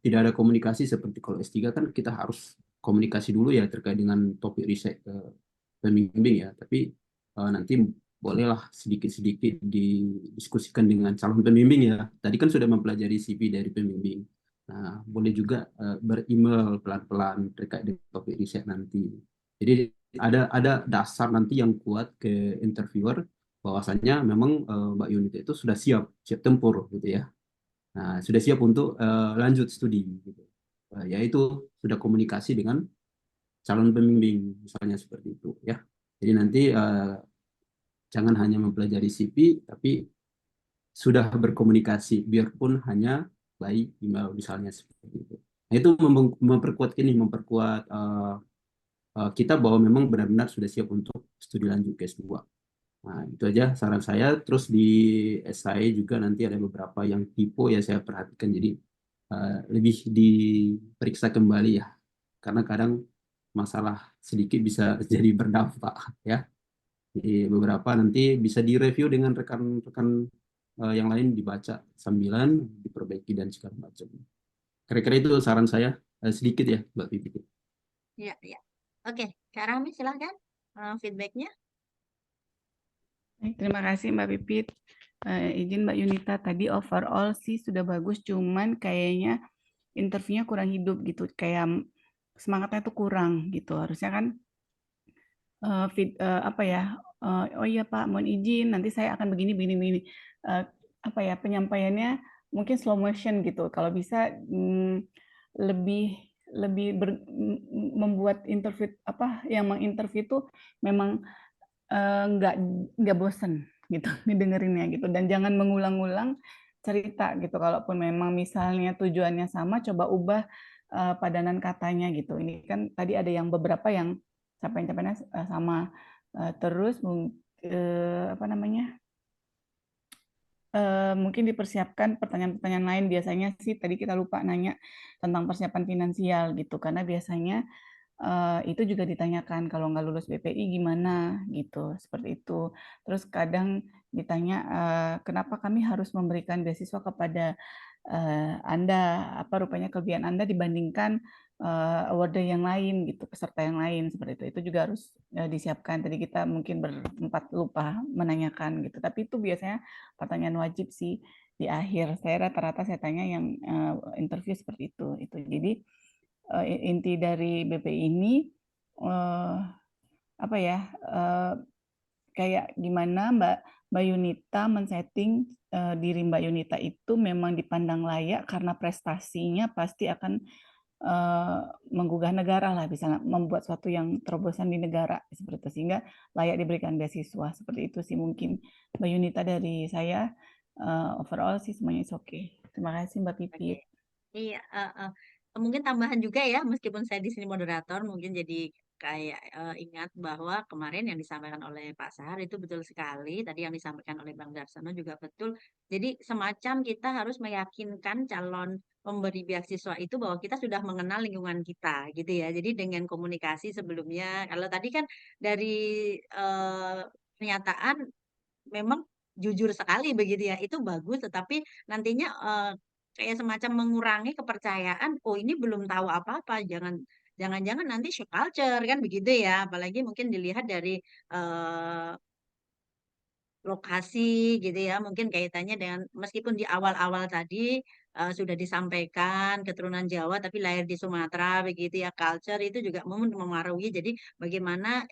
tidak ada komunikasi seperti kalau S3 kan kita harus komunikasi dulu ya terkait dengan topik riset pembimbing ya tapi nanti bolehlah sedikit-sedikit didiskusikan dengan calon pembimbing ya tadi kan sudah mempelajari CV dari pembimbing. Nah, boleh juga beremail pelan-pelan terkait dengan topik riset nanti. Jadi ada dasar nanti yang kuat ke interviewer bahwasannya memang Mbak Yunita itu sudah siap tempur gitu ya. Nah, sudah siap untuk lanjut studi gitu. Yaitu sudah komunikasi dengan calon pembimbing misalnya seperti itu ya. Jadi nanti jangan hanya mempelajari CV tapi sudah berkomunikasi biarpun hanya by email misalnya seperti itu. Nah, itu memperkuat kita bahwa memang benar-benar sudah siap untuk studi lanjut ke S2. Nah, itu aja saran saya. Terus di SAE juga nanti ada beberapa yang tipe ya saya perhatikan. Jadi lebih diperiksa kembali ya. Karena kadang masalah sedikit bisa jadi berdampak ya. Jadi beberapa nanti bisa direview dengan rekan-rekan yang lain dibaca sambilan diperbaiki dan segala macam. Kira-kira itu saran saya sedikit ya Mbak Pipit. Ya, ya. Oke, Kak Rami silahkan feedbacknya. Baik, terima kasih Mbak Pipit. Izin Mbak Yunita, tadi overall sih sudah bagus, cuman kayaknya interviewnya kurang hidup gitu, kayak semangatnya tuh kurang gitu. Harusnya kan apa ya? Oh iya Pak, mohon izin, nanti saya akan begini, begini, begini. Apa ya? Penyampaiannya mungkin slow motion gitu. Kalau bisa lebih lebih membuat interview apa yang menginterview itu memang nggak bosen gitu didengerinnya gitu dan jangan mengulang-ulang cerita gitu kalaupun memang misalnya tujuannya sama coba ubah padanan katanya gitu ini kan tadi ada yang beberapa yang capaian-capaiannya sama terus apa namanya mungkin dipersiapkan pertanyaan-pertanyaan lain. Biasanya sih tadi kita lupa nanya tentang persiapan finansial gitu, karena biasanya itu juga ditanyakan kalau nggak lulus BPI gimana gitu, seperti itu. Terus kadang ditanya kenapa kami harus memberikan beasiswa kepada Anda, apa rupanya kelebihan Anda dibandingkan award yang lain gitu, peserta yang lain seperti itu. Itu juga harus disiapkan. Tadi kita mungkin berempat lupa menanyakan gitu, tapi itu biasanya pertanyaan wajib sih di akhir. Saya rata-rata saya tanya yang interview seperti itu. Itu jadi inti dari BPI ini apa ya kayak gimana Mbak Yunita men-setting diri Mbak Yunita itu memang dipandang layak karena prestasinya pasti akan menggugah negara lah, bisa membuat suatu yang terobosan di negara seperti itu, sehingga layak diberikan beasiswa seperti itu sih mungkin Mbak Yunita dari saya. Overall sih semuanya is oke. Terima kasih Mbak Oke. Pipit. Iya, mungkin tambahan juga ya, meskipun saya di sini moderator, mungkin jadi kayak ingat bahwa kemarin yang disampaikan oleh Pak Sahar itu betul sekali. Tadi yang disampaikan oleh Bang Darsono juga betul. Jadi semacam kita harus meyakinkan calon pemberi beasiswa itu bahwa kita sudah mengenal lingkungan kita, gitu ya. Jadi dengan komunikasi sebelumnya, kalau tadi kan dari pernyataan memang jujur sekali begitu ya, itu bagus, tetapi nantinya kayak semacam mengurangi kepercayaan, oh ini belum tahu apa-apa, jangan-jangan nanti shock culture kan begitu ya, apalagi mungkin dilihat dari eh, lokasi gitu ya, mungkin kaitannya dengan meskipun di awal-awal tadi sudah disampaikan keturunan Jawa tapi lahir di Sumatera begitu ya, culture itu juga memengaruhi. Jadi bagaimana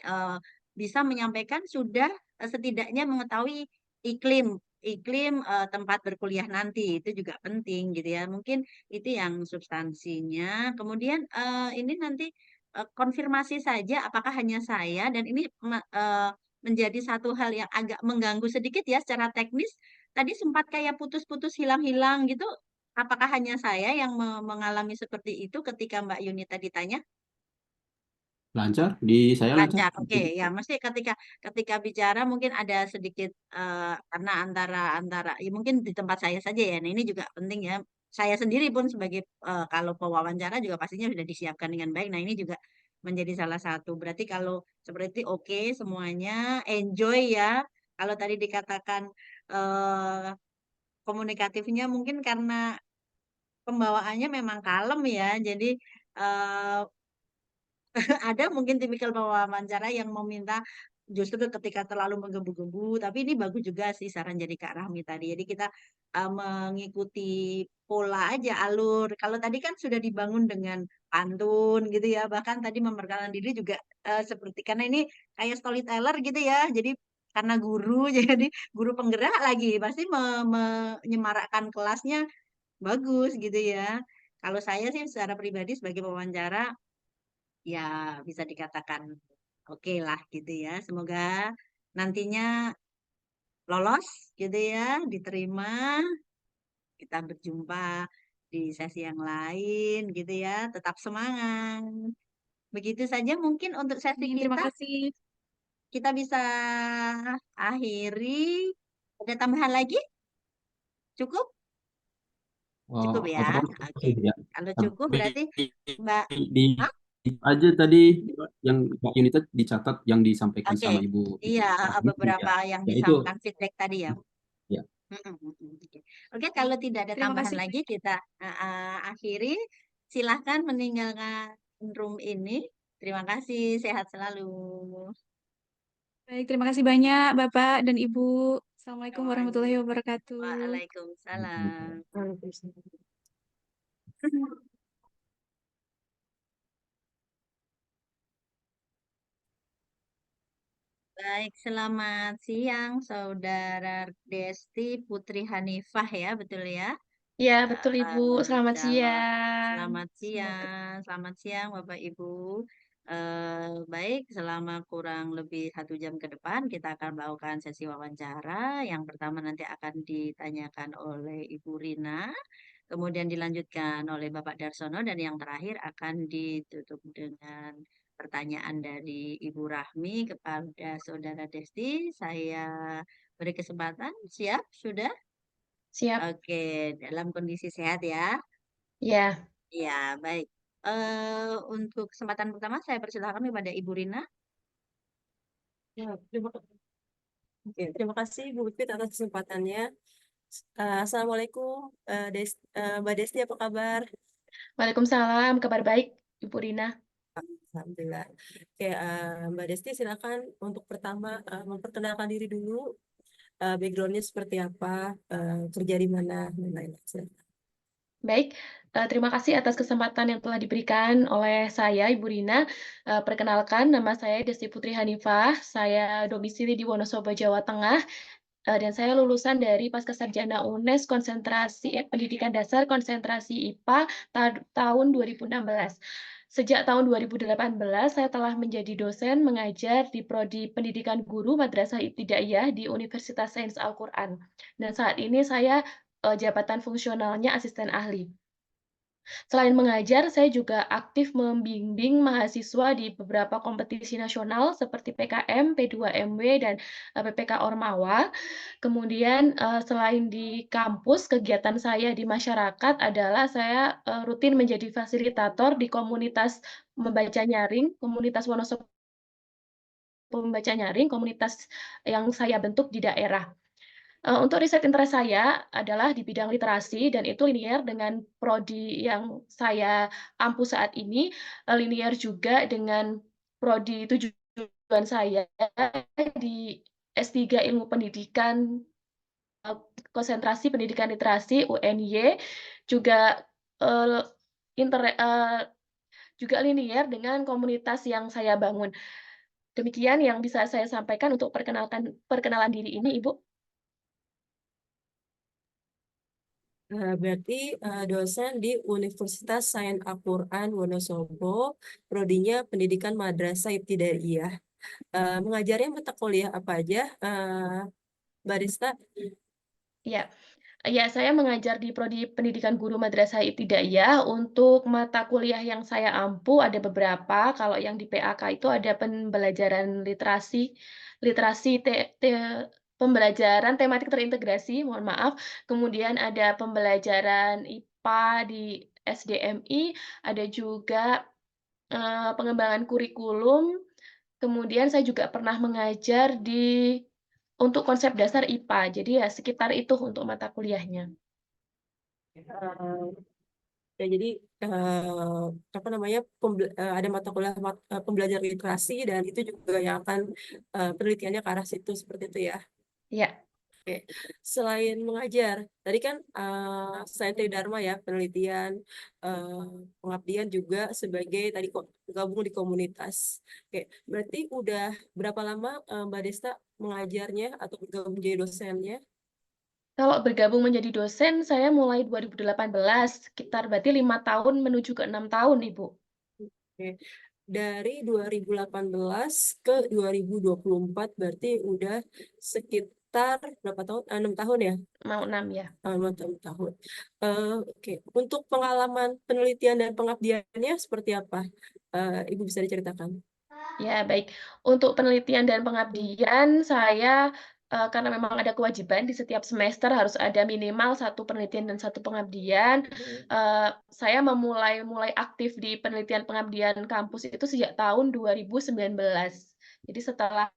bisa menyampaikan sudah setidaknya mengetahui iklim iklim tempat berkuliah nanti itu juga penting gitu ya. Mungkin itu yang substansinya. Kemudian ini nanti konfirmasi saja apakah hanya saya dan ini menjadi satu hal yang agak mengganggu sedikit ya secara teknis. Tadi sempat kayak putus-putus hilang-hilang gitu. Apakah hanya saya yang mengalami seperti itu ketika Mbak Yunita ditanya? Lancar, di saya lancar. Lancar, oke ya. Mesti ketika ketika bicara mungkin ada sedikit karena antara ya mungkin di tempat saya saja ya. Nah ini juga penting ya. Saya sendiri pun sebagai kalau pewawancara juga pastinya sudah disiapkan dengan baik. Nah ini juga menjadi salah satu. Berarti kalau seperti oke semuanya enjoy ya. Kalau tadi dikatakan eh, komunikatifnya mungkin karena pembawaannya memang kalem ya. Jadi eh, ada mungkin tipikal wawancara yang meminta justru ketika terlalu menggebu-gebu, tapi ini bagus juga sih saran jadi Kak Rahmi tadi. Jadi kita mengikuti pola aja alur. Kalau tadi kan sudah dibangun dengan pantun gitu ya, bahkan tadi memperkenalkan diri juga seperti karena ini kayak storyteller gitu ya. Jadi karena guru jadi guru penggerak lagi pasti menyemarakkan kelasnya bagus gitu ya. Kalau saya sih secara pribadi sebagai pewawancara ya bisa dikatakan oke lah gitu ya. Semoga nantinya lolos gitu ya, diterima, kita berjumpa di sesi yang lain gitu ya. Tetap semangat. Begitu saja mungkin untuk sesi Terima kita, kasih. kita bisa akhiri. Ada tambahan lagi? Cukup? Cukup ya. Overall Oke. ya. Kalau cukup Tapi berarti Mbak, di Hah? aja tadi yang Mbak Yunita dicatat yang disampaikan Oke. sama Ibu Iya, Rahmi ya. beberapa yang Ya itu disampaikan feedback tadi ya. ya. Oke, Oke, kalau tidak ada Terima tambahan kasih. lagi, kita akhiri. Silahkan meninggalkan room ini. Terima kasih, sehat selalu. Baik, terima kasih banyak Bapak dan Ibu. Assalamualaikum Semuanya. warahmatullahi wabarakatuh. Waalaikumsalam. Baik, selamat siang, Saudara Desti Putri Hanifah ya, betul ya? Ya, betul Ibu. Selamat Shalom. siang. Selamat Semoga siang, selamat siang Bapak Ibu. Baik, selama kurang lebih 1 jam ke depan kita akan melakukan sesi wawancara. Yang pertama nanti akan ditanyakan oleh Ibu Rina, kemudian dilanjutkan oleh Bapak Darsono, dan yang terakhir akan ditutup dengan pertanyaan dari Ibu Rahmi kepada Saudara Desti. Saya beri kesempatan, siap? Sudah? Siap. Oke, dalam kondisi sehat ya. Ya, Ya, baik. Untuk kesempatan pertama saya persilakan kepada Ibu Rina. Ya, terima kasih Bu Pipit atas kesempatannya. Assalamualaikum, Mbak Desti, apa kabar? Waalaikumsalam. Kabar baik, Ibu Rina. Alhamdulillah. Oke, Mbak Desti silakan untuk pertama memperkenalkan diri dulu, backgroundnya seperti apa, kerja di mana, dan lain-lain. Silakan. Baik, terima kasih atas kesempatan yang telah diberikan oleh saya, Ibu Rina. Perkenalkan, nama saya Desti Putri Hanifah. Saya domisili di Wonosobo, Jawa Tengah. Dan saya lulusan dari Pascasarjana UNES Pendidikan Dasar konsentrasi IPA tahun 2016. Sejak tahun 2018, saya telah menjadi dosen mengajar di Prodi Pendidikan Guru Madrasah Ibtidaiyah di Universitas Sains Al-Quran. Dan saat ini saya jabatan fungsionalnya asisten ahli. Selain mengajar, saya juga aktif membimbing mahasiswa di beberapa kompetisi nasional seperti PKM, P2MW, dan PPK Ormawa. Kemudian selain di kampus, kegiatan saya di masyarakat adalah saya rutin menjadi fasilitator di komunitas membaca nyaring, komunitas Wonosobo Membaca Nyaring, komunitas yang saya bentuk di daerah. Untuk riset interest saya adalah di bidang literasi dan itu linier dengan prodi yang saya ampu saat ini, linier juga dengan prodi tujuan saya di S3 Ilmu Pendidikan, konsentrasi pendidikan literasi UNY, juga, eee, juga linier dengan komunitas yang saya bangun. Demikian yang bisa saya sampaikan untuk perkenalan diri ini, Ibu. Berarti dosen di Universitas Sains Al-Quran Wonosobo, prodinya Pendidikan Madrasah Ibtidaiyah. Mengajarnya mata kuliah apa aja, Mbak Desta? Iya. Ya, saya mengajar di Prodi Pendidikan Guru Madrasah Ibtidaiyah. Untuk mata kuliah yang saya ampu ada beberapa. Kalau yang di PAK itu ada pembelajaran literasi, literasi pembelajaran tematik terintegrasi, mohon maaf. Kemudian ada pembelajaran IPA di SDMI, ada juga pengembangan kurikulum. Kemudian saya juga pernah mengajar untuk konsep dasar IPA. Jadi ya sekitar itu untuk mata kuliahnya. Eh, Ya, jadi apa namanya ada mata kuliah pembelajaran literasi dan itu juga yang akan penelitiannya ke arah situ seperti itu ya. Ya, Oke. Selain mengajar, tadi kan selain Tridharma ya penelitian, eh, pengabdian juga sebagai tadi kok gabung di komunitas. Oke, berarti udah berapa lama Mbak Desta mengajarnya atau bergabung jadi dosennya? kalau bergabung menjadi dosen saya mulai 2018, sekitar berarti 5 tahun menuju ke 6 tahun, Ibu. Oke. Dari 2018 ke 2024 berarti udah sekitar berapa tahun? 6 tahun ya? Mau 6 ya. 6 tahun. Oke. Untuk pengalaman penelitian dan pengabdiannya seperti apa? Ibu bisa diceritakan? Ya, baik. Untuk penelitian dan pengabdian, saya karena memang ada kewajiban di setiap semester harus ada minimal 1 penelitian dan 1 pengabdian, saya mulai aktif di penelitian pengabdian kampus itu sejak tahun 2019. Jadi setelah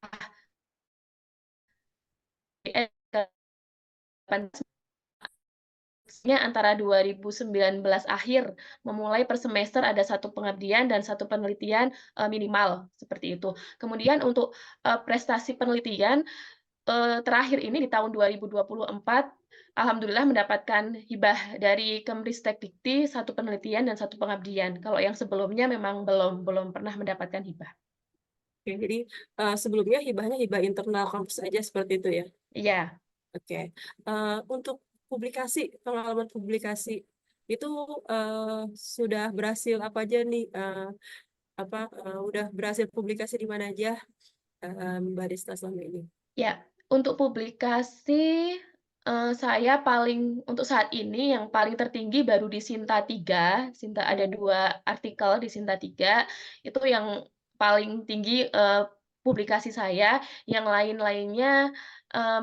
antara 2019 akhir, memulai per semester ada 1 pengabdian dan 1 penelitian, minimal, seperti itu. Kemudian untuk, prestasi penelitian, terakhir ini di tahun 2024, alhamdulillah mendapatkan hibah dari Kemristek Dikti, 1 penelitian dan 1 pengabdian. Kalau yang sebelumnya memang belum pernah mendapatkan hibah. Oke, jadi sebelumnya hibahnya hibah internal kampus aja seperti itu ya? Iya. Oke. Untuk publikasi, pengalaman publikasi itu sudah berhasil apa aja nih? Udah berhasil publikasi di mana aja, Mbak Desta selama ini? Ya, untuk publikasi, saya untuk saat ini yang paling tertinggi baru di Sinta 3, ada 2 artikel di Sinta 3, itu yang paling tinggi, publikasi saya, yang lain-lainnya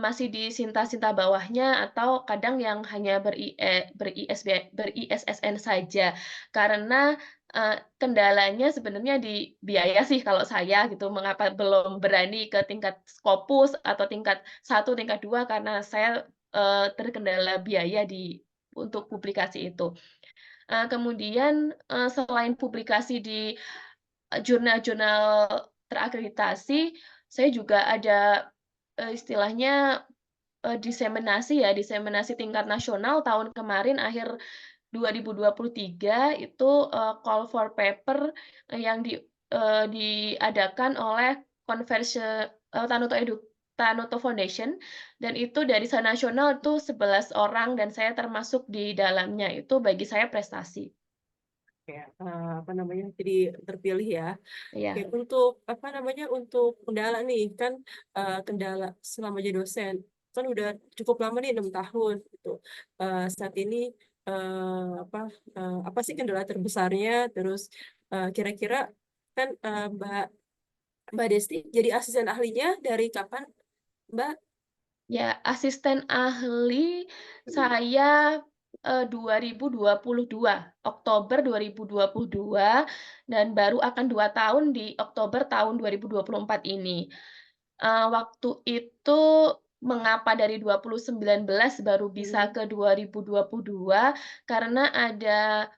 masih di sinta-sinta bawahnya atau kadang yang hanya ber-ISSN saja. Karena kendalanya sebenarnya di biaya sih kalau saya gitu, mengapa belum berani ke tingkat Scopus atau tingkat 1, tingkat 2 karena saya terkendala biaya untuk publikasi itu. Kemudian selain publikasi di jurnal-jurnal terakreditasi, saya juga ada istilahnya diseminasi tingkat nasional tahun kemarin akhir 2023 itu call for paper yang diadakan oleh Tanoto Foundation, dan itu dari nasional itu 11 orang dan saya termasuk di dalamnya. Itu bagi saya prestasi. Kayak apa namanya, jadi terpilih ya. Oke, Iya. untuk apa namanya, untuk kendala nih kan, kendala selama jadi dosen kan udah cukup lama nih 6 tahun gitu. Saat ini apa sih kendala terbesarnya? Terus kira-kira kan Mbak Desti jadi asisten ahlinya dari kapan, Mbak? Ya, asisten ahli saya 2022, Oktober 2022, dan baru akan 2 tahun di Oktober tahun 2024 ini. Waktu itu mengapa dari 2019 baru bisa ke 2022, karena ada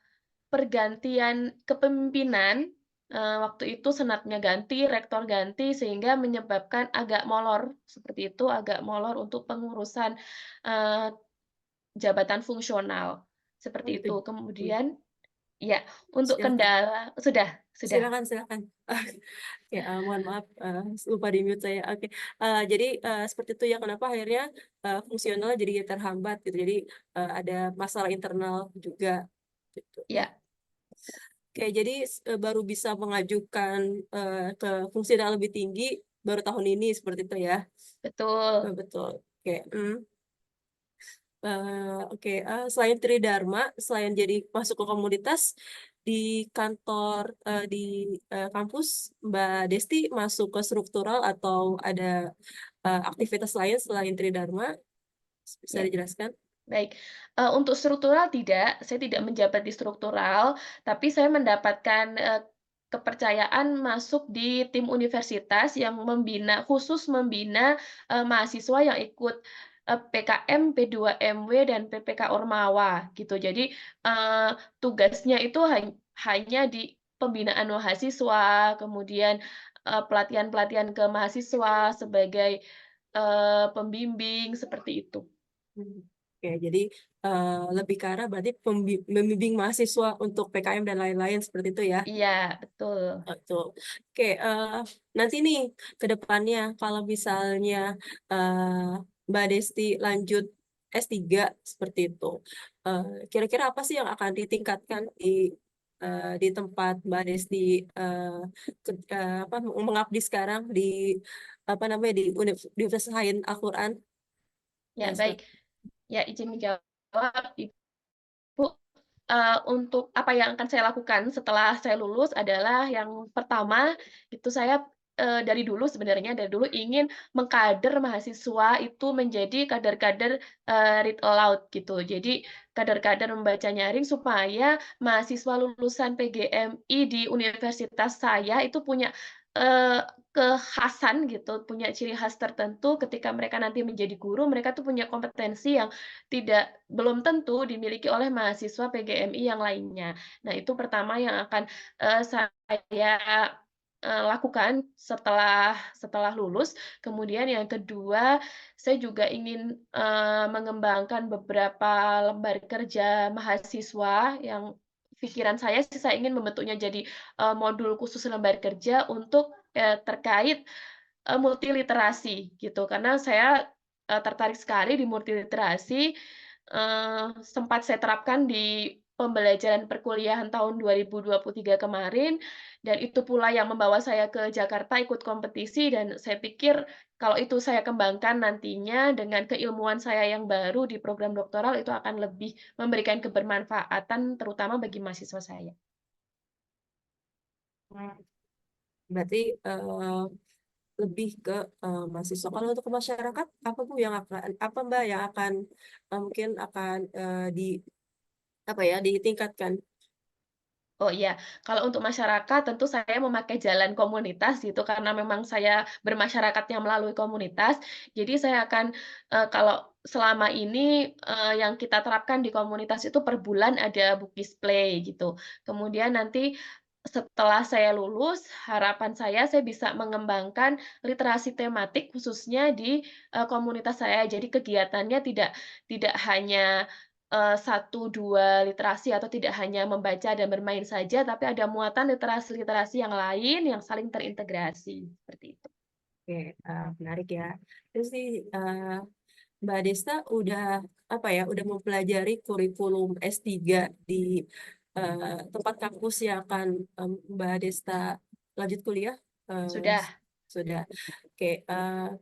pergantian kepemimpinan, waktu itu senatnya ganti, rektor ganti, sehingga menyebabkan agak molor, seperti itu, agak molor untuk pengurusan, eee, jabatan fungsional, Oh seperti gitu. itu. Kemudian ya, untuk Silakan. kendala sudah. Silakan. Ya, mohon maaf, lupa di mute saya. Oke, jadi seperti itu ya, kenapa akhirnya fungsional jadi terhambat gitu. Jadi ada masalah internal juga gitu. Ya, Oke, jadi baru bisa mengajukan ke fungsional lebih tinggi baru tahun ini seperti itu ya. betul. Betul. Oke. Oke, selain Tridharma, selain jadi masuk ke komunitas di kantor di kampus, Mbak Desti masuk ke struktural atau ada aktivitas lain selain Tridharma? Bisa Ya. dijelaskan? Baik, untuk struktural tidak, saya tidak menjabat di struktural, tapi saya mendapatkan, kepercayaan masuk di tim universitas yang khusus membina, mahasiswa yang ikut, PKM, P2MW, dan PPK Ormawa, gitu. Jadi, tugasnya itu hanya di pembinaan mahasiswa, kemudian, pelatihan-pelatihan ke mahasiswa sebagai, pembimbing, seperti itu. Oke, jadi lebih ke arah berarti membimbing mahasiswa untuk PKM dan lain-lain seperti itu ya. Iya, betul. Betul. Oke, nanti nih ke depannya kalau misalnya Mbak Desti lanjut S3 seperti itu, kira-kira apa sih yang akan ditingkatkan di tempat Mbak Desti mengabdi sekarang di apa namanya di Universitas Hain Al-Quran? Ya, Silakan. baik. Ya, izin menjawab, Ibu. Untuk apa yang akan saya lakukan setelah saya lulus adalah yang pertama, itu saya, dari dulu ingin mengkader mahasiswa itu menjadi kader-kader, read aloud gitu. Jadi kader-kader membaca nyaring supaya mahasiswa lulusan PGMI di universitas saya itu punya, eee, kekhasan gitu, punya ciri khas tertentu ketika mereka nanti menjadi guru, mereka tuh punya kompetensi yang belum tentu dimiliki oleh mahasiswa PGMI yang lainnya. Nah, itu pertama yang akan, saya, lakukan setelah lulus. Kemudian yang kedua, saya juga ingin, mengembangkan beberapa lembar kerja mahasiswa yang pikiran saya sih saya ingin membentuknya jadi, modul khusus lembar kerja untuk, terkait, multiliterasi gitu. Karena saya, tertarik sekali di multiliterasi, sempat saya terapkan di pembelajaran perkuliahan tahun 2023 kemarin, dan itu pula yang membawa saya ke Jakarta ikut kompetisi, dan saya pikir kalau itu saya kembangkan nantinya dengan keilmuan saya yang baru di program doktoral, itu akan lebih memberikan kebermanfaatan terutama bagi mahasiswa saya. Berarti lebih ke mahasiswa. Kalau untuk ke masyarakat, apa Bu yang akan, apa Mbak yang akan mungkin akan ditingkatkan? Oh iya, kalau untuk masyarakat tentu saya memakai jalan komunitas gitu karena memang saya bermasyarakatnya melalui komunitas. Jadi saya akan kalau selama ini yang kita terapkan di komunitas itu per bulan ada book display gitu. Kemudian nanti setelah saya lulus, harapan saya bisa mengembangkan literasi tematik khususnya di komunitas saya. Jadi kegiatannya tidak hanya 1, 2 literasi atau tidak hanya membaca dan bermain saja, tapi ada muatan literasi-literasi yang lain yang saling terintegrasi, seperti itu. Oke, menarik ya. Terus nih, Mbak Desta udah udah mempelajari kurikulum S3 di tempat kampus yang akan Mbak Desta lanjut kuliah? Sudah. Sudah. Oke,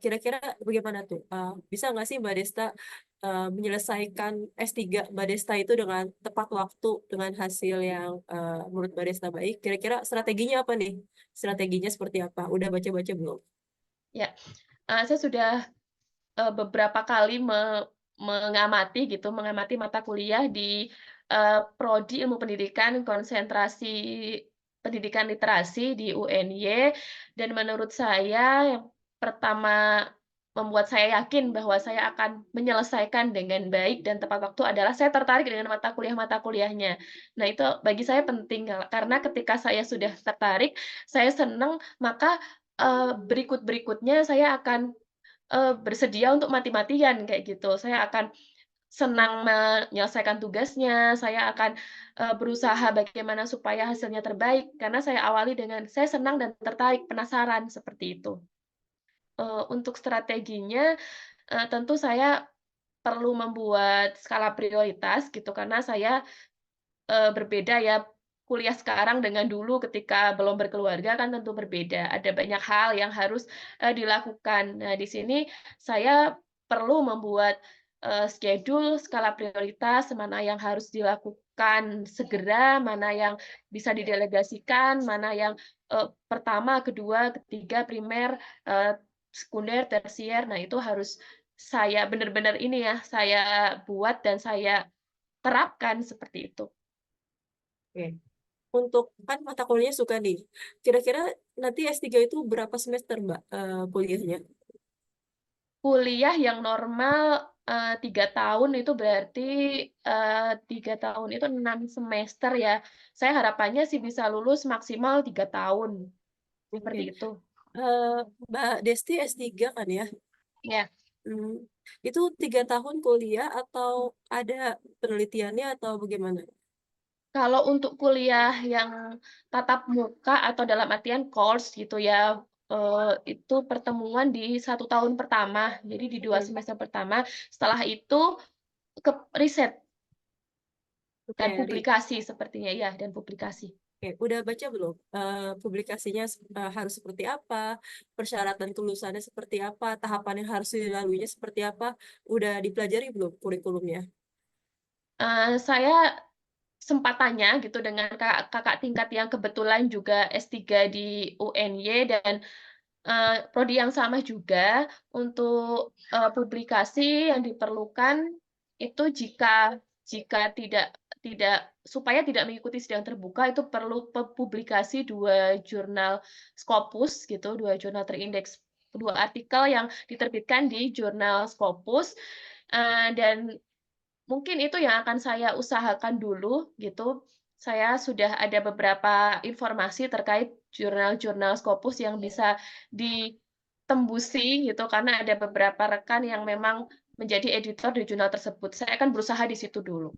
kira-kira bagaimana tuh? Bisa nggak sih Mbak Desta menyelesaikan S3 Mbak Desta itu dengan tepat waktu, dengan hasil yang menurut Mbak Desta baik? Kira-kira strateginya apa nih? Strateginya seperti apa? Udah baca-baca belum? Ya, saya sudah beberapa kali mengamati mata kuliah di prodi Ilmu Pendidikan konsentrasi pendidikan literasi di UNY, dan menurut saya yang pertama membuat saya yakin bahwa saya akan menyelesaikan dengan baik dan tepat waktu adalah saya tertarik dengan mata kuliahnya. Nah, itu bagi saya penting karena ketika saya sudah tertarik, saya senang, maka berikut-berikutnya saya akan bersedia untuk mati-matian kayak gitu. Saya akan senang menyelesaikan tugasnya, saya akan berusaha bagaimana supaya hasilnya terbaik, karena saya awali dengan saya senang dan tertarik, penasaran, seperti itu. Untuk strateginya, tentu saya perlu membuat skala prioritas gitu, karena saya berbeda ya, kuliah sekarang dengan dulu ketika belum berkeluarga kan tentu berbeda. Ada banyak hal yang harus dilakukan. Nah, di sini saya perlu membuat schedule, skala prioritas, mana yang harus dilakukan segera, mana yang bisa didelegasikan, mana yang pertama, kedua, ketiga, primer, sekunder, tersier. Nah, itu harus saya benar-benar ini ya, saya buat dan saya terapkan seperti itu. Oke. Untuk kan mata kuliahnya suka nih. Kira-kira nanti S3 itu berapa semester Mbak kuliahnya? Kuliah yang normal 3 tahun itu berarti 3 tahun itu 6 semester ya. Saya harapannya sih bisa lulus maksimal 3 tahun, Oke. seperti itu. Mbak Desti S3 kan ya? Ya, Itu 3 tahun kuliah atau ada penelitiannya atau bagaimana? kalau untuk kuliah yang tatap muka atau dalam artian course gitu ya, itu pertemuan di 1 tahun pertama, jadi di 2 semester pertama, setelah itu ke riset dan Oke, publikasi sepertinya, ya, dan publikasi. Oke, udah baca belum? Publikasinya harus seperti apa? Persyaratan kelulusannya seperti apa? Tahapan yang harus dilaluinya seperti apa? Udah dipelajari belum kurikulumnya? Saya sempat tanya gitu dengan kakak tingkat yang kebetulan juga S3 di UNY dan prodi yang sama juga. Untuk publikasi yang diperlukan itu jika tidak supaya tidak mengikuti sidang terbuka itu perlu publikasi 2 jurnal Scopus gitu, 2 jurnal terindeks, 2 artikel yang diterbitkan di jurnal Scopus, dan mungkin itu yang akan saya usahakan dulu gitu. Saya sudah ada beberapa informasi terkait jurnal-jurnal Scopus yang bisa ditembusi gitu, karena ada beberapa rekan yang memang menjadi editor di jurnal tersebut. Saya akan berusaha di situ dulu.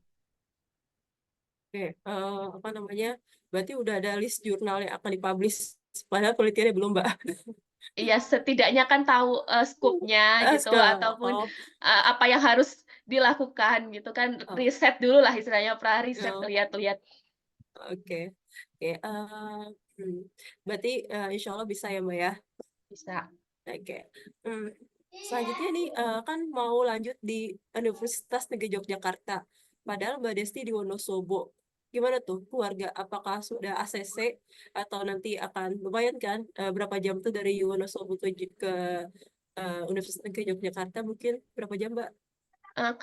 Oke, apa namanya? Berarti udah ada list jurnal yang akan dipublish, padahal penelitiannya belum, Mbak. Iya, setidaknya kan tahu scoop-nya gitu ataupun Oh, apa yang harus dilakukan gitu kan, oh, riset dulu lah istilahnya, pra-riset, oh, lihat-lihat. oke. Oke, berarti insya Allah bisa ya, Mbak ya? Bisa. Oke. Hmm, Selanjutnya nih kan mau lanjut di Universitas Negeri Yogyakarta. Padahal Mbak Desti di Wonosobo. gimana tuh keluarga? Apakah sudah ACC atau nanti akan lumayan kan? Berapa jam tuh dari Wonosobo ke Universitas Negeri Yogyakarta mungkin berapa jam, Mbak?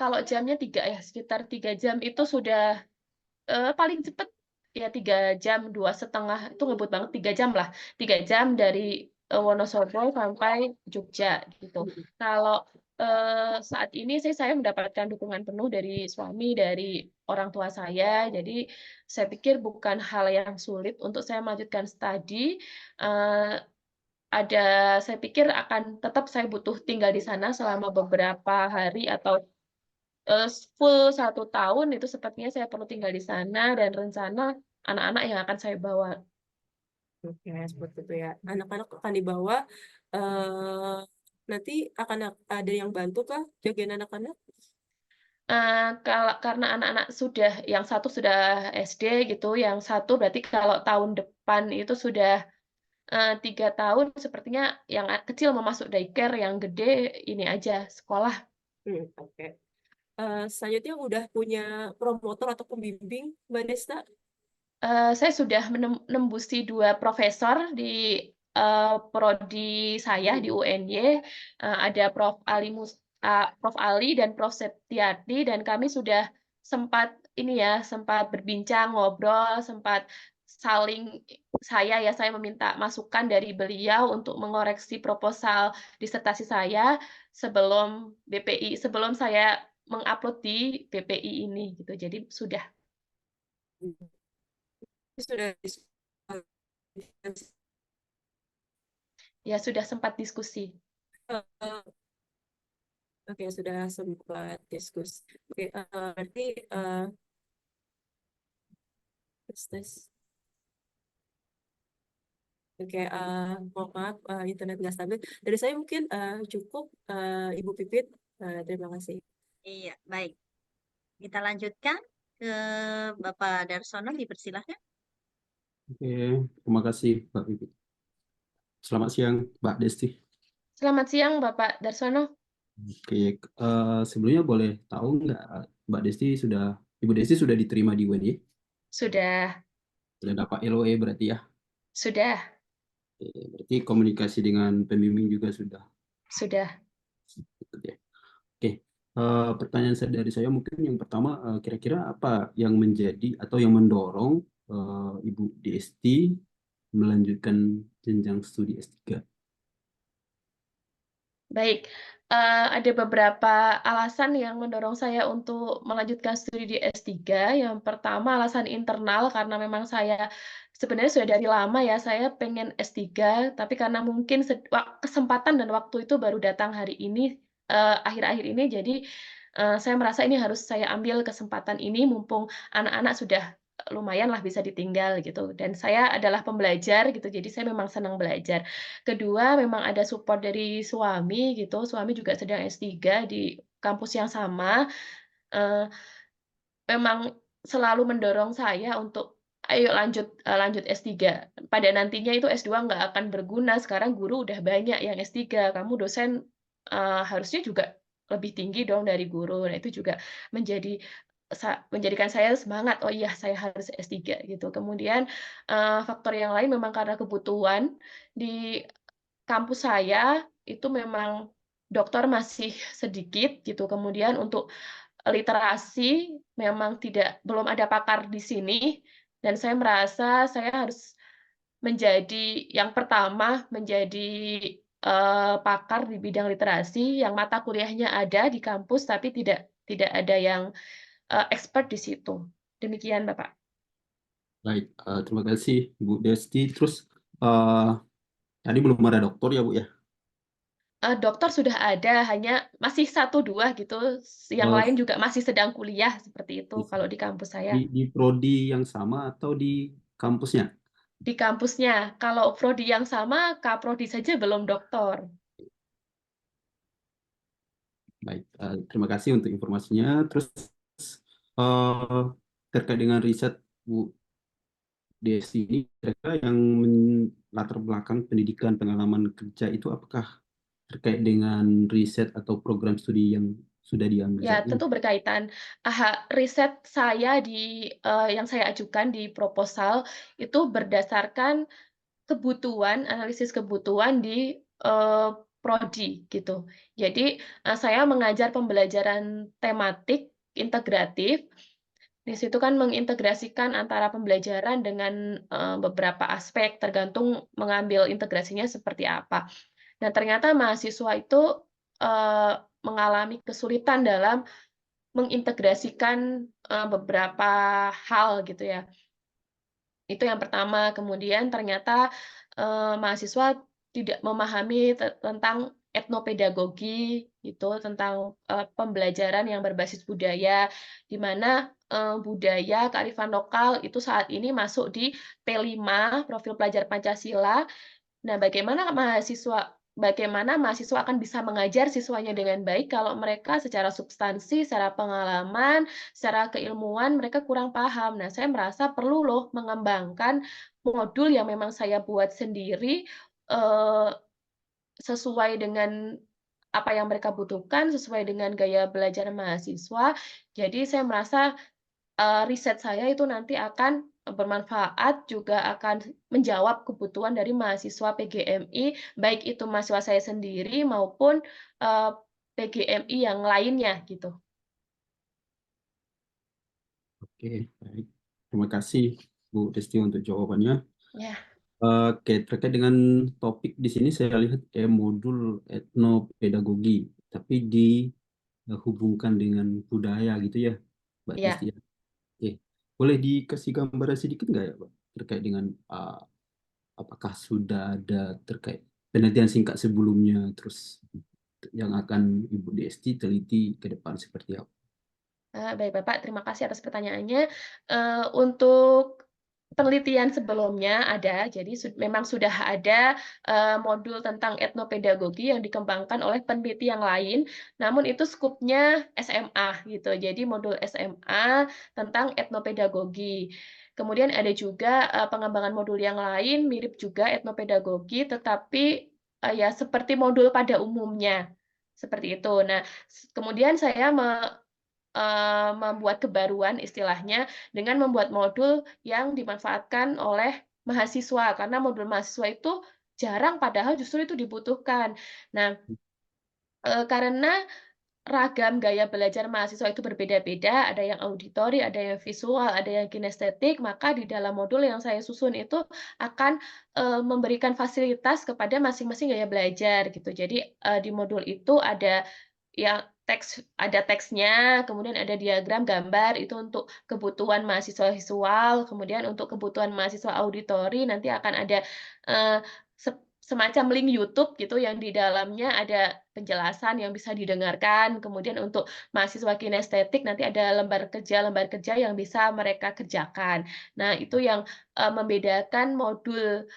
Kalau jamnya 3 ya, sekitar 3 jam itu sudah paling cepet ya 3 jam, 2,5 itu ngebut banget 3 jam lah. 3 jam dari Wonosobo sampai Jogja gitu. Mm-mm. Kalau saat ini sih saya mendapatkan dukungan penuh dari suami, dari orang tua saya. Jadi saya pikir bukan hal yang sulit untuk saya melanjutkan studi. Eh, saya pikir akan tetap saya butuh tinggal di sana selama beberapa hari atau eh, full 1 tahun itu sepertinya saya perlu tinggal di sana dan rencana anak-anak yang akan saya bawa. Oke, seperti itu ya. Anak-anak akan dibawa. eh Nanti akan ada yang bantu kah jagain anak-anak? Karena anak-anak yang satu sudah SD gitu, yang satu berarti kalau tahun depan itu sudah 3 tahun, sepertinya yang kecil mau masuk daycare, yang gede ini aja sekolah. Oke. Selanjutnya udah punya promotor atau pembimbing, Mbak Desta? Saya sudah menembusi 2 profesor di prodi saya di UNY. Ada Prof. Ali dan Prof. Septiadi, dan kami sudah sempat berbincang, ngobrol, sempat saling saya meminta masukan dari beliau untuk mengoreksi proposal disertasi saya sebelum saya mengupload di BPI ini gitu. Jadi sudah. Sudah Ya, sudah sempat diskusi. Oke, sudah sempat diskusi. Oke, berarti tes. Oke, mohon maaf, internet nggak stabil. Dari saya mungkin cukup, Ibu Pipit. Terima kasih. Iya, baik. Kita lanjutkan ke Bapak Darsono, dipersilahkan. Oke, terima kasih Mbak Vivi. Selamat siang Mbak Desti. Selamat siang, Bapak Darsono. Oke, sebelumnya boleh tahu nggak Ibu Desti sudah diterima di UNY? Sudah. Sudah dapat LOE berarti ya? Sudah. Oke, berarti komunikasi dengan pembimbing juga sudah. Sudah. Oke, pertanyaan dari saya mungkin yang pertama, kira-kira apa yang menjadi atau yang mendorong Ibu Desti melanjutkan jenjang studi S3? Baik, ada beberapa alasan yang mendorong saya untuk melanjutkan studi di S3. Yang pertama, alasan internal, karena memang saya sebenarnya sudah dari lama ya, saya pengen S3, tapi karena mungkin kesempatan dan waktu itu baru datang hari ini, akhir-akhir ini, jadi saya merasa ini harus saya ambil kesempatan ini, mumpung anak-anak sudah lumayan lah bisa ditinggal gitu. Dan saya adalah pembelajar gitu, jadi saya memang senang belajar. Kedua, memang ada support dari suami gitu, suami juga sedang S3 di kampus yang sama, eee, memang selalu mendorong saya untuk, "Ayo lanjut S3, pada nantinya itu S2 nggak akan berguna, sekarang guru udah banyak yang S3, kamu dosen, harusnya juga lebih tinggi dong dari guru." Nah, itu juga menjadi menjadikan saya semangat, "Oh iya, saya harus S3," gitu. Kemudian, faktor yang lain memang karena kebutuhan di kampus saya itu memang dokter masih sedikit gitu, kemudian untuk literasi memang belum ada pakar di sini, dan saya merasa saya harus menjadi yang pertama menjadi, pakar di bidang literasi yang mata kuliahnya ada di kampus, tapi tidak ada yang, expert di situ. Demikian, Bapak. Baik, terima kasih Bu Desti. Terus tadi belum ada dokter ya Bu ya? Dokter sudah ada, hanya masih 1, 2 gitu, yang Eh, lain juga masih sedang kuliah, seperti itu di, kalau di kampus saya. di prodi yang sama atau di kampusnya? Di kampusnya, kalau prodi yang sama, kaprodi saja belum doktor. Baik, terima kasih untuk informasinya. Terus eh, terkait dengan riset Bu Desti ini, kira-kira yang latar belakang pendidikan pengalaman kerja itu apakah terkait dengan riset atau program studi yang sudah diambil Ya, saat ini? tentu berkaitan. Riset saya yang saya ajukan di proposal itu berdasarkan analisis kebutuhan di prodi gitu. Jadi saya mengajar pembelajaran tematik integratif. Di situ kan mengintegrasikan antara pembelajaran dengan beberapa aspek, tergantung mengambil integrasinya seperti apa. Nah, ternyata mahasiswa itu eh, mengalami kesulitan dalam mengintegrasikan beberapa hal gitu ya. Itu yang pertama. Kemudian ternyata mahasiswa tidak memahami tentang etnopedagogi, itu tentang pembelajaran yang berbasis budaya, di mana budaya kearifan lokal itu saat ini masuk di P5 profil pelajar Pancasila. Nah, bagaimana mahasiswa akan bisa mengajar siswanya dengan baik kalau mereka secara substansi, secara pengalaman, secara keilmuan mereka kurang paham. Nah, saya merasa perlu loh mengembangkan modul yang memang saya buat sendiri eh, sesuai dengan apa yang mereka butuhkan, sesuai dengan gaya belajar mahasiswa. Jadi saya merasa riset saya itu nanti akan bermanfaat, juga akan menjawab kebutuhan dari mahasiswa PGMI, baik itu mahasiswa saya sendiri maupun PGMI yang lainnya gitu. Oke, baik. Terima kasih Bu Desti untuk jawabannya. Ya, Oke, terkait dengan topik di sini saya lihat kayak modul etnopedagogi, tapi dihubungkan dengan budaya gitu ya, Mbak ya. Desti ya. Oke, boleh dikasih gambaran sedikit nggak ya, Pak, terkait dengan apakah sudah ada terkait penelitian singkat sebelumnya, terus yang akan Ibu Desti teliti ke depan seperti apa? Baik Bapak, terima kasih atas pertanyaannya. Untuk penelitian sebelumnya ada, jadi memang sudah ada modul tentang etnopedagogi yang dikembangkan oleh peneliti yang lain, namun itu skupnya SMA gitu. Jadi modul SMA tentang etnopedagogi. Kemudian ada juga pengembangan modul yang lain mirip juga etnopedagogi, tetapi ya seperti modul pada umumnya seperti itu. Nah, kemudian saya membuat kebaruan istilahnya dengan membuat modul yang dimanfaatkan oleh mahasiswa, karena modul mahasiswa itu jarang padahal justru itu dibutuhkan. Nah, karena ragam gaya belajar mahasiswa itu berbeda-beda, ada yang auditori, ada yang visual, ada yang kinestetik, maka di dalam modul yang saya susun itu akan memberikan fasilitas kepada masing-masing gaya belajar gitu. Jadi di modul itu ada teksnya, kemudian ada diagram gambar itu untuk kebutuhan mahasiswa visual, kemudian untuk kebutuhan mahasiswa auditori nanti akan ada eh, semacam link YouTube gitu yang di dalamnya ada penjelasan yang bisa didengarkan. Kemudian untuk mahasiswa kinestetik nanti ada lembar kerja yang bisa mereka kerjakan. Nah, itu yang membedakan modul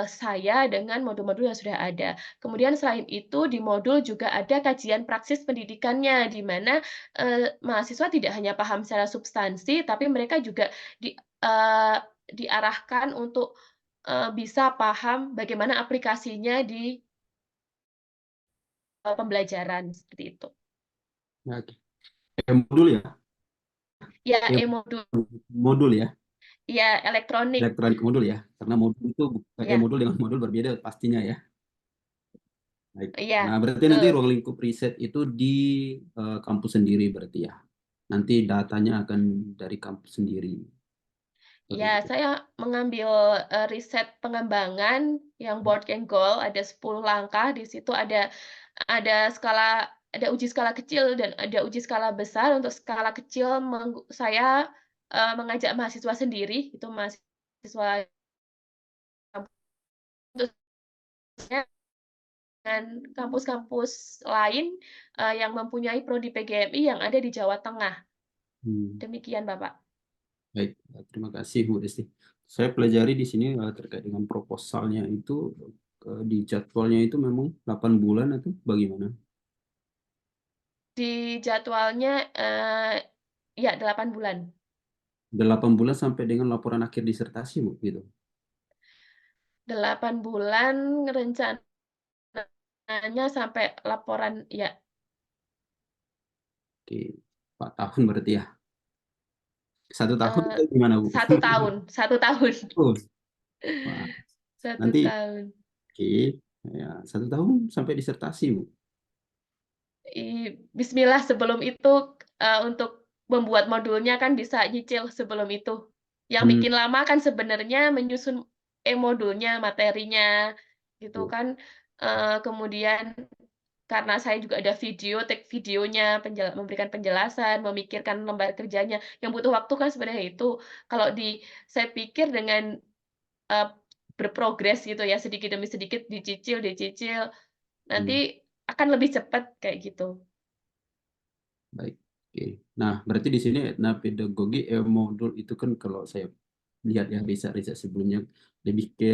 saya dengan modul-modul yang sudah ada. Kemudian selain itu di modul juga ada kajian praksis pendidikannya, di mana mahasiswa tidak hanya paham secara substansi, tapi mereka juga diarahkan untuk bisa paham bagaimana aplikasinya di pembelajaran seperti itu. Ya, oke. Modul ya, Ya, Eh, e-modul, modul ya, ya elektronik, elektronik modul ya, karena modul itu ya, modul dengan modul berbeda pastinya ya. Baik. ya, Nah, berarti nanti betul. ruang lingkup riset itu di kampus sendiri berarti ya. Nanti datanya akan dari kampus sendiri. Ya, Begitu. saya mengambil riset pengembangan yang board and goal, ada 10 langkah, di situ ada skala ada uji skala kecil dan ada uji skala besar. Untuk skala kecil saya mengajak mahasiswa sendiri, itu mahasiswa kampusnya dengan kampus-kampus lain yang mempunyai prodi PGMI yang ada di Jawa Tengah. Hmm. Demikian, Bapak. Baik, terima kasih Bu Desti. Saya pelajari di sini terkait dengan proposalnya itu di jadwalnya itu memang 8 bulan atau bagaimana? Di jadwalnya ya 8 bulan. 8 bulan sampai dengan laporan akhir disertasi Bu gitu. 8 bulan rencananya sampai laporan ya. Oke, 4 tahun berarti ya. 1 tahun Eh, atau gimana, Bu? 1 tahun, 1 tahun, Oh, wah, 1 nanti tahun. oke, ya 1 tahun sampai disertasi, Bu. Bismillah sebelum itu untuk membuat modulnya kan bisa nyicil sebelum itu. Yang Hmm, bikin lama kan sebenarnya menyusun modulnya, materinya, gitu oke. kan. Kemudian karena saya juga ada video, take videonya, memberikan penjelasan, memikirkan lembar kerjanya, yang butuh waktu kan sebenarnya itu. Kalau saya pikir dengan eh, berprogres gitu ya, sedikit demi sedikit dicicil, dicicil, Hmm, nanti akan lebih cepat kayak gitu. baik. Oke. Nah, berarti di sini etna pedagogi modul itu kan kalau saya lihat ya riset-riset sebelumnya lebih ke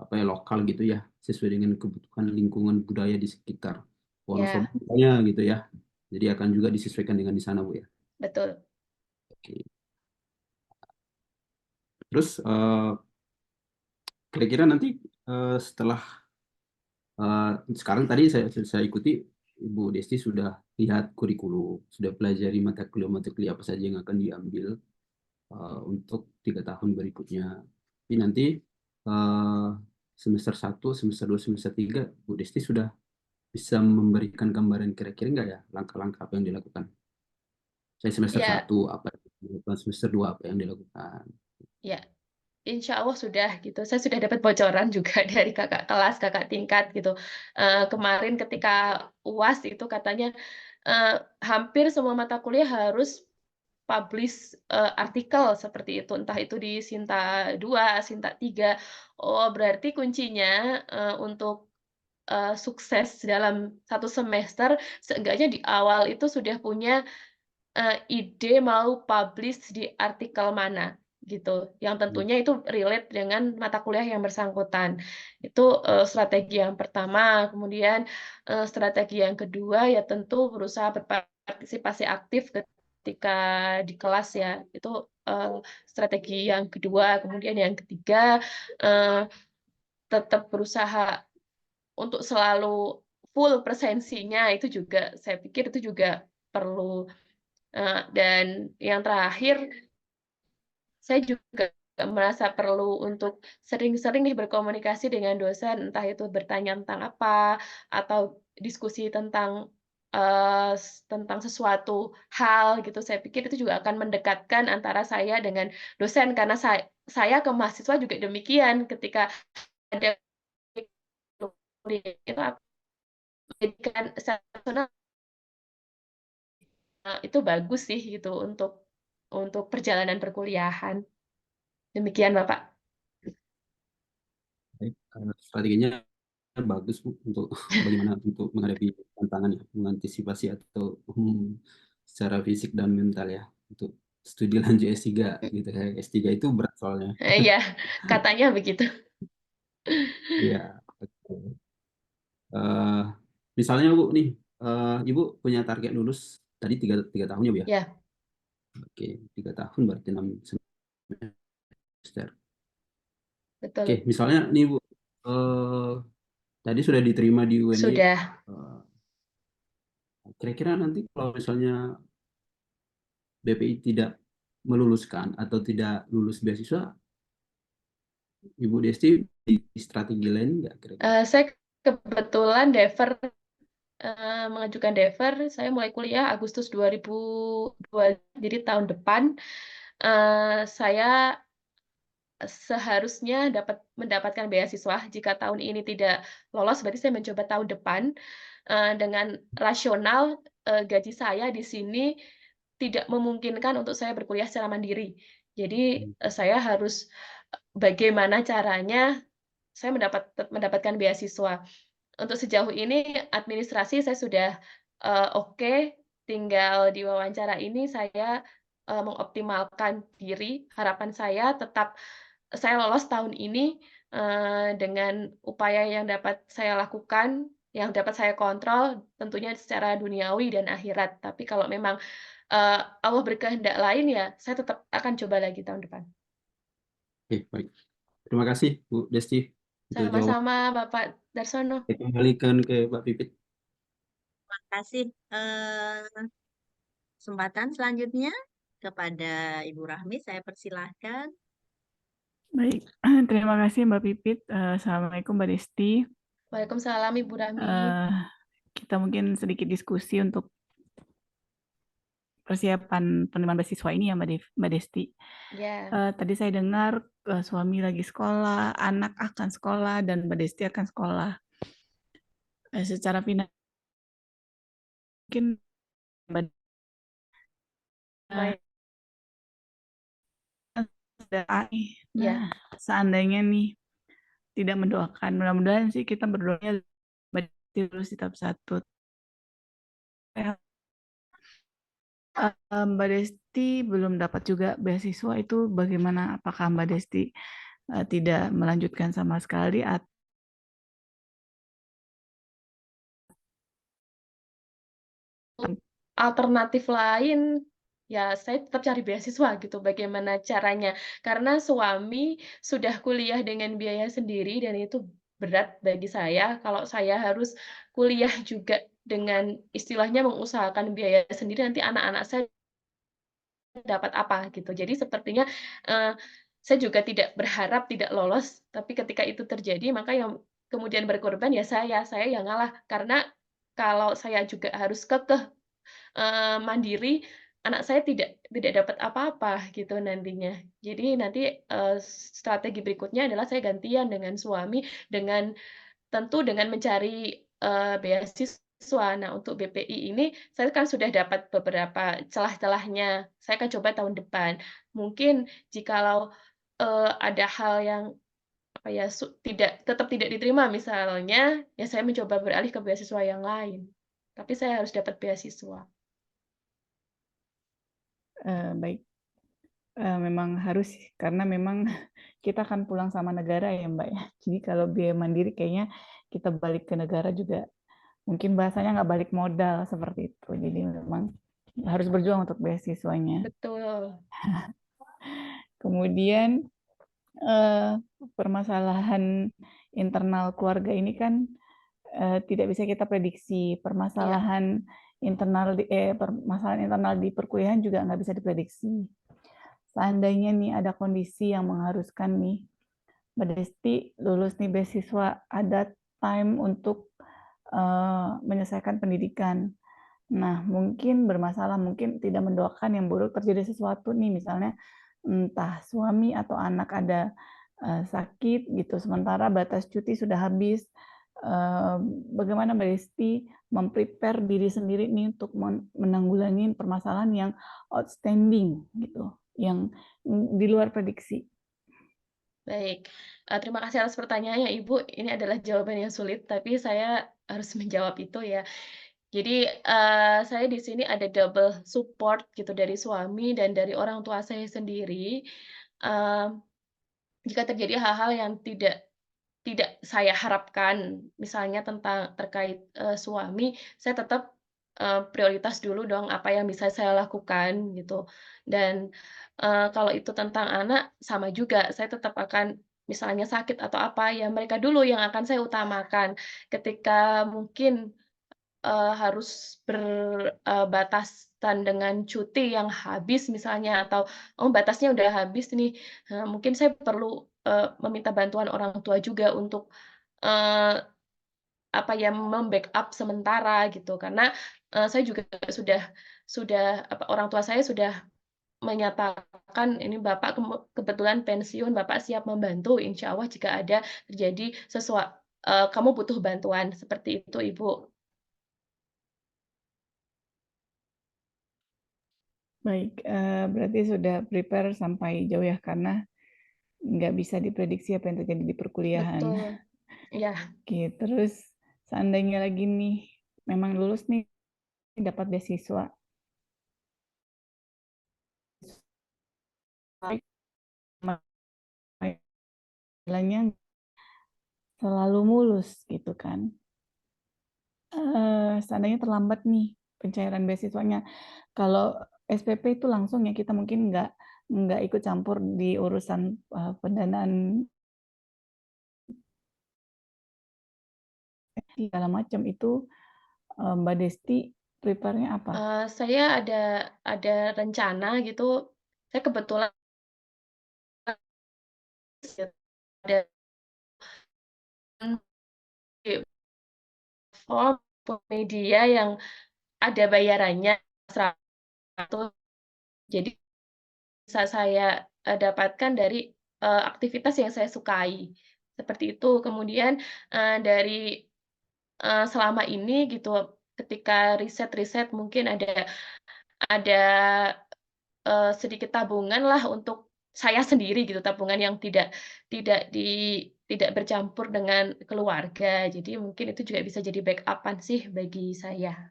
apa ya lokal gitu ya, sesuai dengan kebutuhan lingkungan budaya di sekitar Wonosobo Ya, misalnya gitu ya. Jadi akan juga disesuaikan dengan di sana, Bu ya. betul. Oke. Terus kira-kira nanti setelah sekarang tadi saya ikuti Ibu Desti sudah lihat kurikulum, sudah pelajari mata kuliah apa saja yang akan diambil untuk 3 tahun berikutnya. Tapi nanti eh, semester 1, semester 2, semester 3, Bu Desti sudah bisa memberikan gambaran kira-kira nggak ya langkah-langkah apa yang dilakukan? Saya semester Ya, 1 apa yang dilakukan, semester 2 apa yang dilakukan. ya, insya Allah sudah gitu. Saya sudah dapat bocoran juga dari kakak kelas, kakak tingkat gitu. Kemarin ketika UAS itu katanya eh, hampir semua mata kuliah harus publish artikel seperti itu, entah itu di Sinta 2, Sinta 3. Oh, berarti kuncinya untuk sukses dalam 1 semester, seenggaknya di awal itu sudah punya ide mau publish di artikel mana gitu, yang tentunya itu relate dengan mata kuliah yang bersangkutan. Itu strategi yang pertama. Kemudian strategi yang kedua ya tentu berusaha berpartisipasi aktif ketika di kelas ya. Itu eh, strategi yang kedua. Kemudian yang ketiga eh, tetap berusaha untuk selalu full presensinya, itu juga saya pikir itu juga perlu. Dan yang terakhir, saya juga merasa perlu untuk sering-sering nih berkomunikasi dengan dosen, entah itu bertanya tentang apa, atau diskusi tentang sesuatu hal gitu. Saya pikir itu juga akan mendekatkan antara saya dengan dosen, karena saya ke mahasiswa juga demikian. Ketika ada itu aku jadikan secara personal, itu bagus sih gitu untuk perjalanan perkuliahan. Demikian, Bapak. Baik, strateginya bagus Bu untuk bagaimana untuk menghadapi tantangan ya, mengantisipasi atau secara fisik dan mental ya untuk studi lanjut S3 gitu ya. S3 itu berat soalnya. Iya, katanya begitu. Iya, betul. Eh, misalnya Bu nih, Ibu punya target lulus tadi tiga tahun ya Bu ya? Ya, Oke, 3 tahun berarti 6 semester. Oke, betul. misalnya nih Bu, tadi sudah diterima di UNY, Sudah. kira-kira nanti kalau misalnya BPI tidak meluluskan atau tidak lulus beasiswa, Ibu Desti di strategi lain nggak kira-kira? Saya kebetulan mengajukan defer. Saya mulai kuliah Agustus 2002, jadi tahun depan saya seharusnya mendapatkan beasiswa. Jika tahun ini tidak lolos, berarti saya mencoba tahun depan dengan rasional gaji saya di sini tidak memungkinkan untuk saya berkuliah secara mandiri. Jadi saya harus bagaimana caranya saya mendapatkan beasiswa. Untuk sejauh ini administrasi saya sudah oke, tinggal di wawancara ini saya mengoptimalkan diri. Harapan saya tetap saya lolos tahun ini dengan upaya yang dapat saya lakukan, yang dapat saya kontrol, tentunya secara duniawi dan akhirat. Tapi kalau memang Allah berkehendak lain, ya saya tetap akan coba lagi tahun depan. Oke, baik. Terima kasih Bu Desti untuk jawaban. Sama-sama, Bapak Darsono. Saya kembalikan ke Pak Pipit. Terima kasih. kesempatan selanjutnya kepada Ibu Rahmi, saya persilahkan. Baik, terima kasih Mbak Pipit. Assalamualaikum Mbak Desti. Waalaikumsalam Ibu Rahmi. Kita mungkin sedikit diskusi untuk persiapan penerimaan beasiswa ini ya Mbak Desti. Ya, Tadi saya dengar suami lagi sekolah, anak akan sekolah, dan Mbak Desti akan sekolah. Secara finansial mungkin Mbak lumayan. sudah Ya, Nah, seandainya nih tidak mendoakan, mudah-mudahan sih kita berdoanya Mbak Desti lulus di tahap 1. Mbak Desti belum dapat juga beasiswa itu bagaimana? Apakah Mbak Desti tidak melanjutkan sama sekali atau alternatif lain ya saya tetap cari beasiswa gitu bagaimana caranya. Karena suami sudah kuliah dengan biaya sendiri dan itu berat bagi saya kalau saya harus kuliah juga dengan istilahnya mengusahakan biaya sendiri, nanti anak-anak saya dapat apa gitu. Jadi sepertinya, eee, saya juga tidak berharap tidak lolos, tapi ketika itu terjadi maka yang kemudian berkorban ya saya yang ngalah. Karena kalau saya juga harus kekeh, mandiri, anak saya tidak dapat apa-apa gitu nantinya. Jadi nanti, strategi berikutnya adalah saya gantian dengan suami, dengan tentu dengan mencari, beasiswa. Nah, untuk BPI ini saya kan sudah dapat beberapa celah-celahnya, saya akan coba tahun depan. Mungkin jikalau, ada hal yang, apa ya, tetap tidak diterima misalnya, ya saya mencoba beralih ke beasiswa yang lain. Tapi saya harus dapat beasiswa. baik? Memang harus karena memang kita akan pulang sama negara ya Mbak ya. Jadi kalau biaya mandiri kayaknya kita balik ke negara juga mungkin bahasanya nggak balik modal seperti itu. Jadi memang harus berjuang untuk beasiswanya. Betul. Kemudian permasalahan internal keluarga ini kan tidak bisa kita prediksi. Iya, Permasalahan internal di perkuliahan juga nggak bisa diprediksi. Seandainya nih ada kondisi yang mengharuskan nih Mbak Desti lulus nih beasiswa, ada time untuk menyelesaikan pendidikan. Nah, mungkin bermasalah, mungkin tidak mendoakan yang buruk terjadi sesuatu nih, misalnya entah suami atau anak ada sakit gitu, sementara batas cuti sudah habis. Bagaimana Mbak Desti memprepare diri sendiri nih untuk menanggulangi permasalahan yang outstanding gitu, yang di luar prediksi. baik. Terima kasih atas pertanyaannya Ibu, ini adalah jawaban yang sulit, tapi saya harus menjawab itu ya. Jadi, saya di sini ada double support gitu dari suami dan dari orang tua saya sendiri. Eee, jika terjadi hal-hal yang tidak saya harapkan, misalnya terkait, suami, saya tetap, prioritas dulu dong apa yang bisa saya lakukan gitu. Dan, kalau itu tentang anak, sama juga, saya tetap akan misalnya sakit atau apa, ya mereka dulu yang akan saya utamakan. Ketika mungkin harus batasan dengan cuti yang habis misalnya atau, oh batasnya udah habis nih, mungkin saya perlu, meminta bantuan orang tua juga untuk, eee, apa ya, membackup sementara gitu. Karena, saya juga orang tua saya sudah menyatakan, "Ini Bapak kebetulan pensiun, Bapak siap membantu insya Allah jika ada terjadi kamu butuh bantuan." Seperti itu, Ibu. Baik, berarti sudah prepare sampai jauh ya, karena nggak bisa diprediksi apa yang terjadi di perkuliahan. Betul, iya. Oke, terus seandainya lagi nih, memang lulus nih, dapat beasiswa. Nilainya selalu mulus gitu kan. Seandainya terlambat nih pencairan beasiswanya. Kalau SPP itu langsung ya kita mungkin nggak ikut campur di urusan pendanaan segala macam itu. Mbak Desti prepare-nya apa? Saya ada rencana gitu, saya kebetulan ada di platform media yang ada bayarannya 100, jadi bisa saya, dapatkan dari, aktivitas yang saya sukai, seperti itu. Kemudian, dari, selama ini gitu, ketika riset-riset mungkin ada, sedikit tabungan lah untuk saya sendiri gitu, tabungan yang tidak di tidak bercampur dengan keluarga. Jadi mungkin itu juga bisa jadi backup-an sih bagi saya.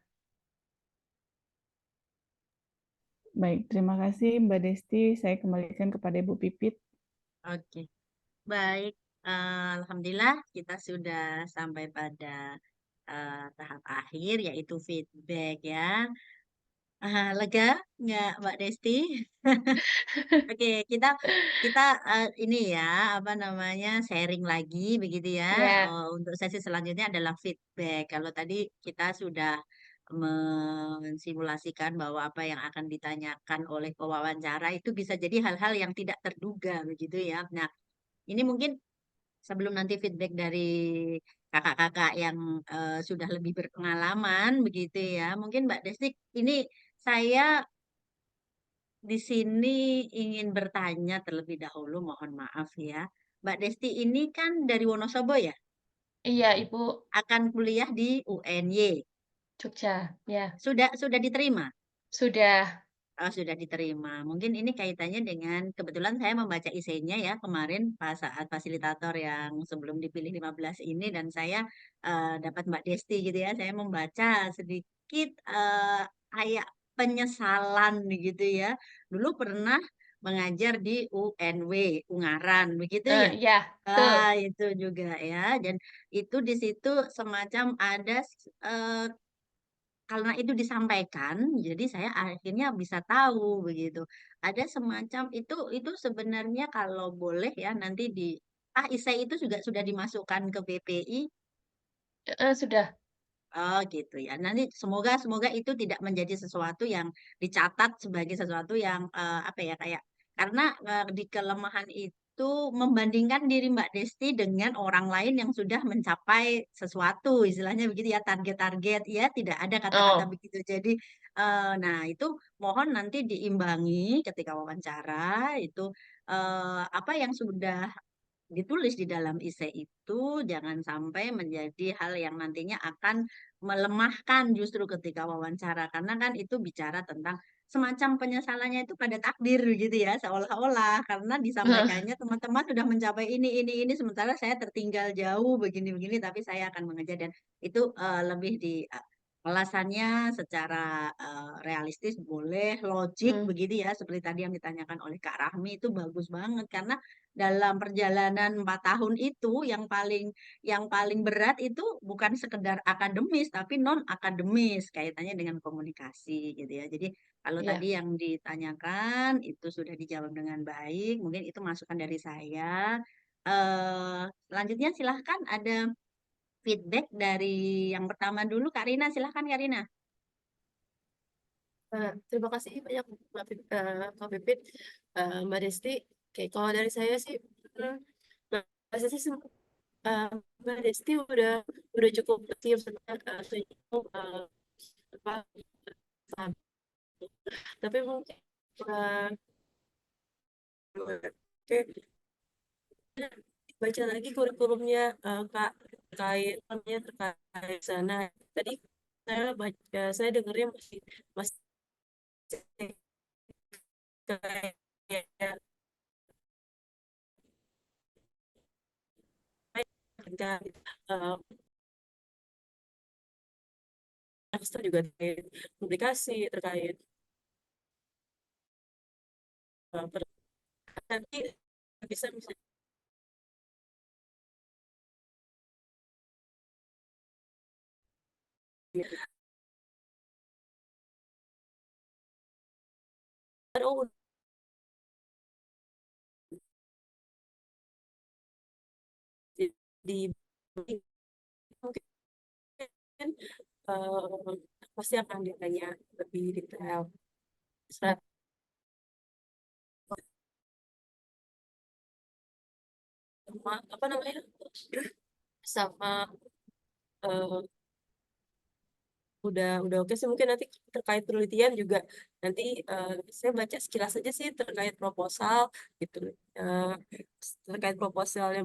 Baik, terima kasih Mbak Desti. Saya kembalikan kepada Ibu Pipit. Oke, baik. Alhamdulillah kita sudah sampai pada tahap akhir yaitu feedback ya. Lega nggak Mbak Desti? Oke, kita kita ini ya apa namanya sharing lagi begitu ya. Ya, Untuk sesi selanjutnya adalah feedback. Kalau tadi kita sudah mensimulasikan bahwa apa yang akan ditanyakan oleh pewawancara itu bisa jadi hal-hal yang tidak terduga begitu ya. Nah, ini mungkin sebelum nanti feedback dari kakak-kakak yang sudah lebih berpengalaman begitu ya. Mungkin Mbak Desti, ini saya di sini ingin bertanya terlebih dahulu, mohon maaf ya. Mbak Desti ini kan dari Wonosobo ya, iya Ibu, akan kuliah di UNY. Jogja, ya. Sudah diterima? Sudah, Oh, sudah diterima. Mungkin ini kaitannya dengan kebetulan saya membaca esainya ya kemarin pas saat fasilitator yang sebelum dipilih 15 ini dan saya dapat Mbak Desti gitu ya. Saya membaca sedikit kayak penyesalan gitu ya. Dulu pernah mengajar di UNW Ungaran begitu ya. iya, betul. Itu juga ya. Dan itu di situ semacam ada karena itu disampaikan, jadi saya akhirnya bisa tahu begitu. Ada semacam itu sebenarnya kalau boleh ya nanti isai itu juga sudah dimasukkan ke BPI. Sudah. Oh gitu ya. Nanti semoga semoga itu tidak menjadi sesuatu yang dicatat sebagai sesuatu yang apa ya kayak karena di kelemahan itu membandingkan diri Mbak Desti dengan orang lain yang sudah mencapai sesuatu istilahnya begitu ya target-target ya tidak ada kata-kata Oh, begitu. Jadi nah itu mohon nanti diimbangi ketika wawancara itu apa yang sudah ditulis di dalam esai itu jangan sampai menjadi hal yang nantinya akan melemahkan justru ketika wawancara karena kan itu bicara tentang semacam penyesalannya itu pada takdir gitu ya seolah-olah karena disampaikannya teman-teman sudah mencapai ini sementara saya tertinggal jauh begini-begini tapi saya akan mengejar dan itu lebih di alasannya secara realistis boleh logik hmm, begitu ya seperti tadi yang ditanyakan oleh Kak Rahmi itu bagus banget karena dalam perjalanan 4 tahun itu yang paling berat itu bukan sekedar akademis tapi non akademis kaitannya dengan komunikasi gitu ya. Jadi kalau tadi iya. yang ditanyakan itu sudah dijawab dengan baik, mungkin itu masukan dari saya. Selanjutnya silahkan ada feedback dari yang pertama dulu Kak Rina, silahkan Kak Rina. Terima kasih banyak Kak Pipit, Mbak Desti. Oke, kalau dari saya sih, Mbak Desti, Mbak Desti udah cukup aktif apa, paham. Tapi mungkin uh, oke, baca lagi kurikulumnya Kak terkait sana. Tadi saya dengarnya masih kayak ketika master juga terkait publikasi terkait nanti bisa oh di mungkin pasti akan ditanya lebih detail. Sa- Sama apa namanya? Sama eh, udah oke sih, mungkin nanti terkait penelitian juga nanti saya baca sekilas saja sih terkait proposal gitu. Eh, Terkait proposalnya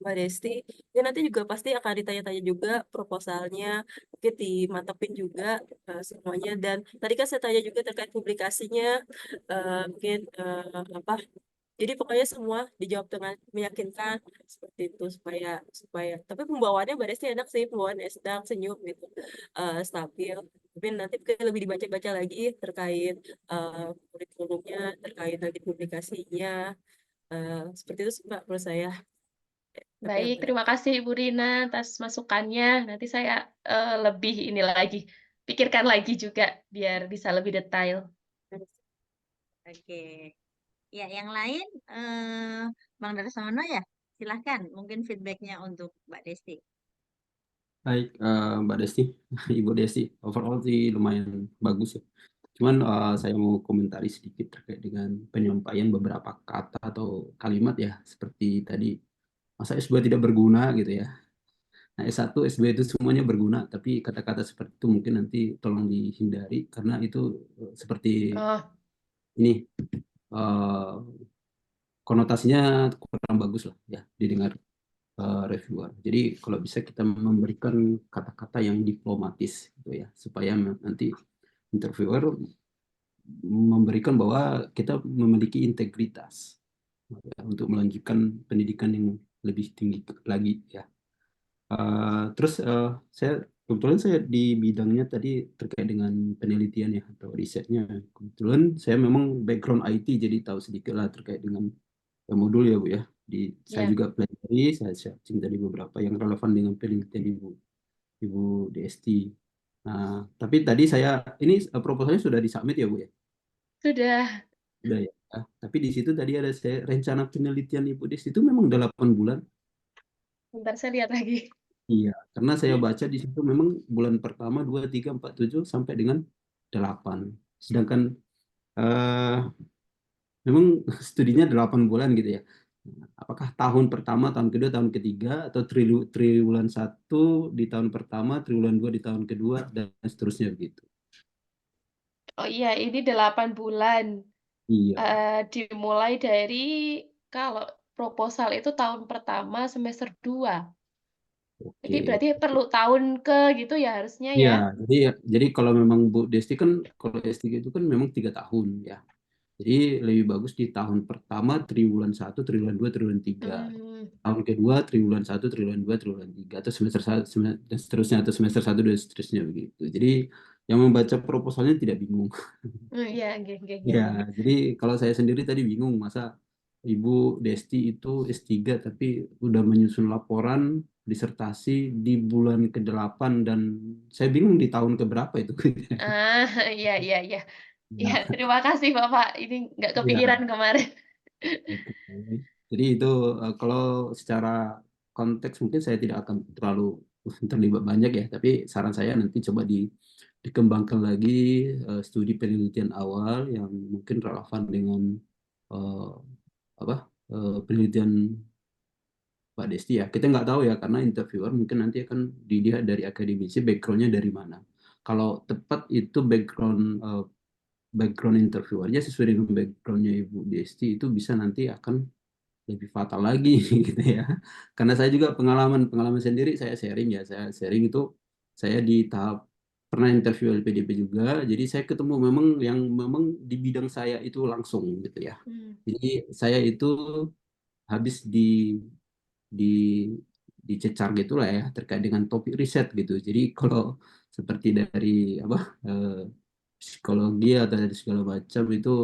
Mbak Desti, ya nanti juga pasti akan ditanya-tanya juga proposalnya, mungkin dimantepin juga semuanya. Dan tadi kan saya tanya juga terkait publikasinya, mungkin apa, jadi pokoknya semua dijawab dengan meyakinkan seperti itu, supaya supaya tapi pembawaannya Mbak Desti enak sih, pembawaannya sedang, senyum gitu, stabil. Tapi nanti mungkin lebih dibaca-baca lagi terkait kurikulumnya, terkait nanti publikasinya, seperti itu sih Mbak menurut saya. Tapi Baik, agak terima kasih Ibu Rina atas masukannya. Nanti saya lebih ini lagi, pikirkan lagi juga biar bisa lebih detail. Oke. Ya, yang lain, Bang Darsono ya, silahkan. Mungkin feedbacknya untuk Mbak Desti. Baik, Mbak Desti, Ibu Desti, overall sih lumayan bagus ya. Cuman saya mau komentari sedikit terkait dengan penyampaian beberapa kata atau kalimat ya, seperti tadi, masa S2 tidak berguna gitu ya. Nah, S1, S2 itu semuanya berguna, tapi kata-kata seperti itu mungkin nanti tolong dihindari, karena itu seperti Oh, ini, eh, konotasinya kurang bagus lah ya, didengar reviewer. Jadi kalau bisa kita memberikan kata-kata yang diplomatis gitu ya, supaya nanti interviewer memberikan bahwa kita memiliki integritas ya, untuk melanjutkan pendidikan yang lebih tinggi lagi ya. Terus saya kebetulan saya di bidangnya tadi terkait dengan penelitian ya atau risetnya. Kebetulan saya memang background IT, jadi tahu sedikit lah terkait dengan modul ya Bu ya. Saya ya. juga pelajari, saya searching dari beberapa yang relevan dengan penelitian Ibu Desti. Nah, tapi tadi saya ini proposalnya sudah disubmit ya Bu ya? Sudah. Sudah ya. Tapi di situ tadi ada saya rencana penelitian Ibu Desti itu memang 8 bulan. Bentar saya lihat lagi. Iya, karena saya baca di situ memang bulan pertama 2, 3, 4, 7 sampai dengan 8. Sedangkan eh, memang studinya 8 bulan gitu ya. Apakah tahun pertama, tahun kedua, tahun ketiga, atau triwulan 1 di tahun pertama, triwulan 2 di tahun kedua, dan seterusnya begitu. Oh iya, ini 8 bulan. Iya, Dimulai dari kalau proposal itu tahun pertama semester 2. Jadi oke. berarti perlu tahun ke gitu ya harusnya Iya, ya. jadi kalau memang Bu Desti kan, kalau S3 itu kan memang 3 tahun ya. Jadi lebih bagus di tahun pertama triwulan 1, triwulan 2, triwulan 3. Hmm, Tahun kedua triwulan 1, triwulan 2, triwulan 3, atau semester 1 dan seterusnya, atau semester 1 dan seterusnya begitu. Jadi yang membaca proposalnya tidak bingung. iya, nggih, nggih, nggih, Ya, nggih. jadi kalau saya sendiri tadi bingung, masa Ibu Desti itu S3 tapi udah menyusun laporan disertasi di bulan ke-8, dan saya bingung di tahun keberapa itu. Ah, iya, iya, iya. Iya, Ya, terima kasih Bapak. Ini nggak kepikiran ya. kemarin. Oke. Jadi itu kalau secara konteks mungkin saya tidak akan terlalu terlibat banyak ya, tapi saran saya nanti coba dikembangkan lagi studi penelitian awal yang mungkin relevan dengan eh, apa penelitian Pak Desti ya. Kita nggak tahu ya, karena interviewer mungkin nanti akan dilihat dari akademisi, backgroundnya dari mana. Kalau tepat itu background interviewernya sesuai dengan backgroundnya Ibu Desti, itu bisa nanti akan lebih fatal lagi gitu ya. Karena saya juga pengalaman sendiri, saya sharing ya, saya sharing itu saya di tahap pernah interview LPDP juga, jadi saya ketemu memang yang memang di bidang saya itu langsung gitu ya. Hmm, Jadi saya itu habis di dicecar gitulah ya terkait dengan topik riset gitu. Jadi kalau seperti dari apa psikologi atau dari segala macam itu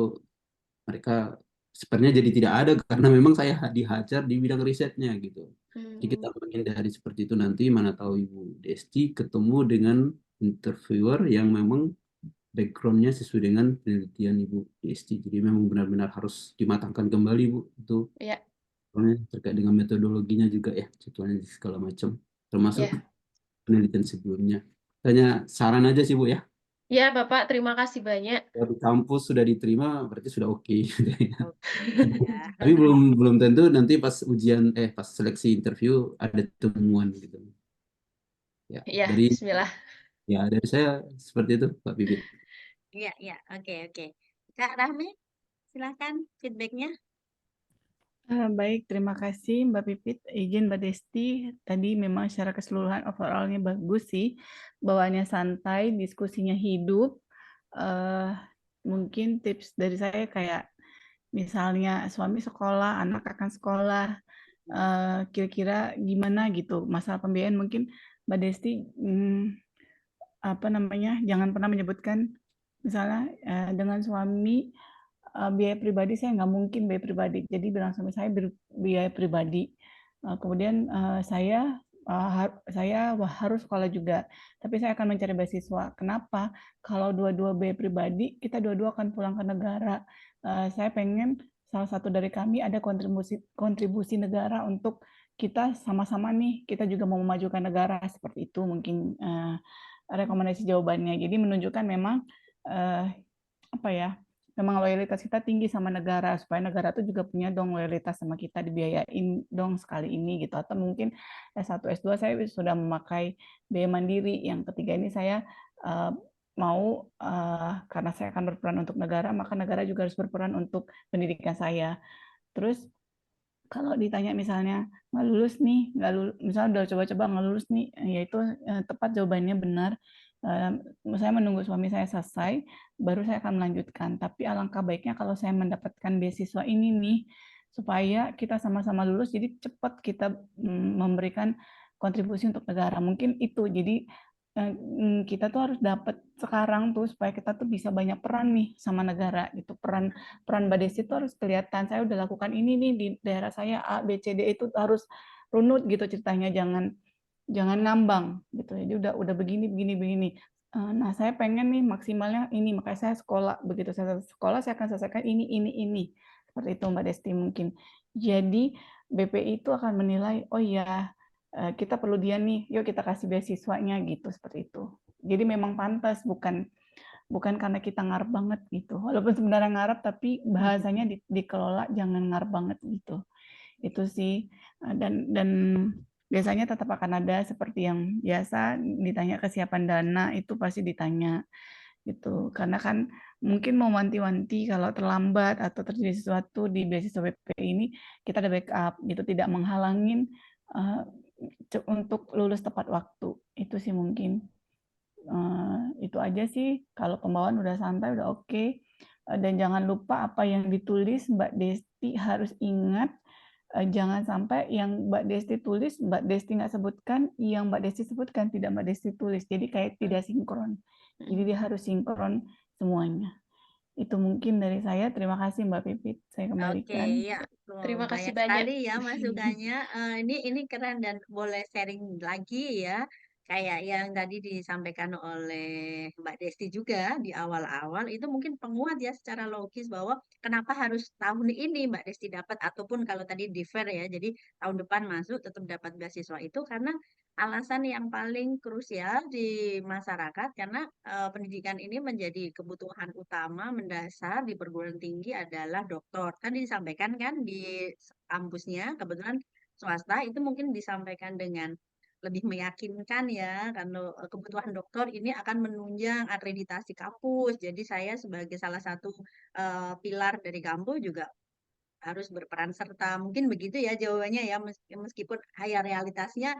mereka sebenarnya jadi tidak ada, karena memang saya dihajar di bidang risetnya gitu. Jadi kita hmm, menghindari seperti itu, nanti mana tahu Ibu Desti ketemu dengan interviewer yang memang backgroundnya sesuai dengan penelitian Ibu Desti. Jadi memang benar-benar harus dimatangkan kembali Bu itu, ya, soalnya terkait dengan metodologinya juga ya, jadwalnya segala macam, termasuk ya. penelitian sebelumnya. Hanya saran aja sih Bu ya. Ya, Bapak, terima kasih banyak. Kalau di kampus sudah diterima berarti sudah oke. Oke ya. Tapi belum tentu nanti pas ujian pas seleksi interview ada temuan gitu. Ya, Ya, dari Bismillah. saya seperti itu Pak Bibit. Iya, iya. Oke, oke. Kak Rahmi, silahkan feedbacknya. Baik, terima kasih Mbak Pipit. Izin Mbak Desti, tadi memang secara keseluruhan overallnya bagus sih. Bawaannya santai, diskusinya hidup. Eh, Mungkin tips dari saya kayak misalnya suami sekolah, anak akan sekolah, kira-kira gimana gitu. Masalah pembiayaan mungkin Mbak Desti apa namanya, jangan pernah menyebutkan misalnya dengan suami biaya pribadi saya nggak mungkin biaya pribadi. Jadi bilang sama saya biaya pribadi. Kemudian saya harus sekolah juga, tapi saya akan mencari beasiswa. Kenapa? Kalau dua-dua biaya pribadi, kita dua-dua akan pulang ke negara. Saya pengen salah satu dari kami ada kontribusi negara untuk kita sama-sama nih, kita juga mau memajukan negara seperti itu mungkin rekomendasi jawabannya. Jadi menunjukkan memang apa ya? Memang loyalitas kita tinggi sama negara supaya negara tuh juga punya dong loyalitas sama kita dibiayain dong sekali ini gitu atau mungkin S1 S2 saya sudah memakai biaya mandiri yang ketiga ini saya mau karena saya akan berperan untuk negara maka negara juga harus berperan untuk pendidikan saya terus kalau ditanya misalnya nggak lulus nih, nggak lulus, misalnya udah coba-coba nggak lulus nih, yaitu tepat jawabannya benar. Saya menunggu suami saya selesai, baru saya akan melanjutkan. Tapi alangkah baiknya kalau saya mendapatkan beasiswa ini nih, supaya kita sama-sama lulus, jadi cepat kita memberikan kontribusi untuk negara. Mungkin itu, jadi kita tuh harus dapat sekarang tuh supaya kita tuh bisa banyak peran nih sama negara gitu peran peran Mbak Desi itu harus kelihatan saya udah lakukan ini nih di daerah saya A B C D itu harus runut gitu ceritanya jangan ngambang gitu jadi udah begini begini begini nah saya pengen nih maksimalnya ini makanya saya sekolah begitu saya sekolah saya akan selesaikan ini seperti itu Mbak Desti mungkin jadi BPI itu akan menilai oh ya kita perlu dia nih, yuk kita kasih beasiswanya gitu seperti itu. Jadi memang pantas, bukan karena kita ngarep banget gitu. Walaupun sebenarnya ngarep, tapi bahasanya dikelola jangan ngarep banget gitu. Itu sih dan biasanya tetap akan ada seperti yang biasa ditanya kesiapan dana itu pasti ditanya gitu. Karena kan mungkin mau wanti-wanti kalau terlambat atau terjadi sesuatu di beasiswa BPI ini kita ada backup gitu, tidak menghalangin untuk lulus tepat waktu. Itu sih mungkin. Itu aja sih. Kalau pembawaan udah santai, udah oke. Dan jangan lupa apa yang ditulis Mbak Desti harus ingat. Jangan sampai yang Mbak Desti tulis, Mbak Desti nggak sebutkan, yang Mbak Desti sebutkan tidak Mbak Desti tulis. Jadi kayak tidak sinkron. Jadi dia harus sinkron semuanya. Itu mungkin dari saya. Terima kasih Mbak Pipit. Saya Oke, kembalikan. ya, Terima kasih banyak banyak. sekali ya masukannya. Ini keren dan boleh sharing lagi ya. Kayak yang tadi disampaikan oleh Mbak Desti juga di awal-awal itu mungkin penguat ya secara logis bahwa kenapa harus tahun ini Mbak Desti dapat ataupun kalau tadi defer ya. Jadi tahun depan masuk tetap dapat beasiswa itu karena alasan yang paling krusial di masyarakat karena pendidikan ini menjadi kebutuhan utama mendasar di perguruan tinggi adalah doktor. Tadi disampaikan kan di kampusnya kebetulan swasta itu mungkin disampaikan dengan lebih meyakinkan ya karena kebutuhan dokter ini akan menunjang akreditasi kampus. Jadi saya sebagai salah satu pilar dari kampus juga harus berperan serta. Mungkin begitu ya jawabannya ya, meskipun ya realitasnya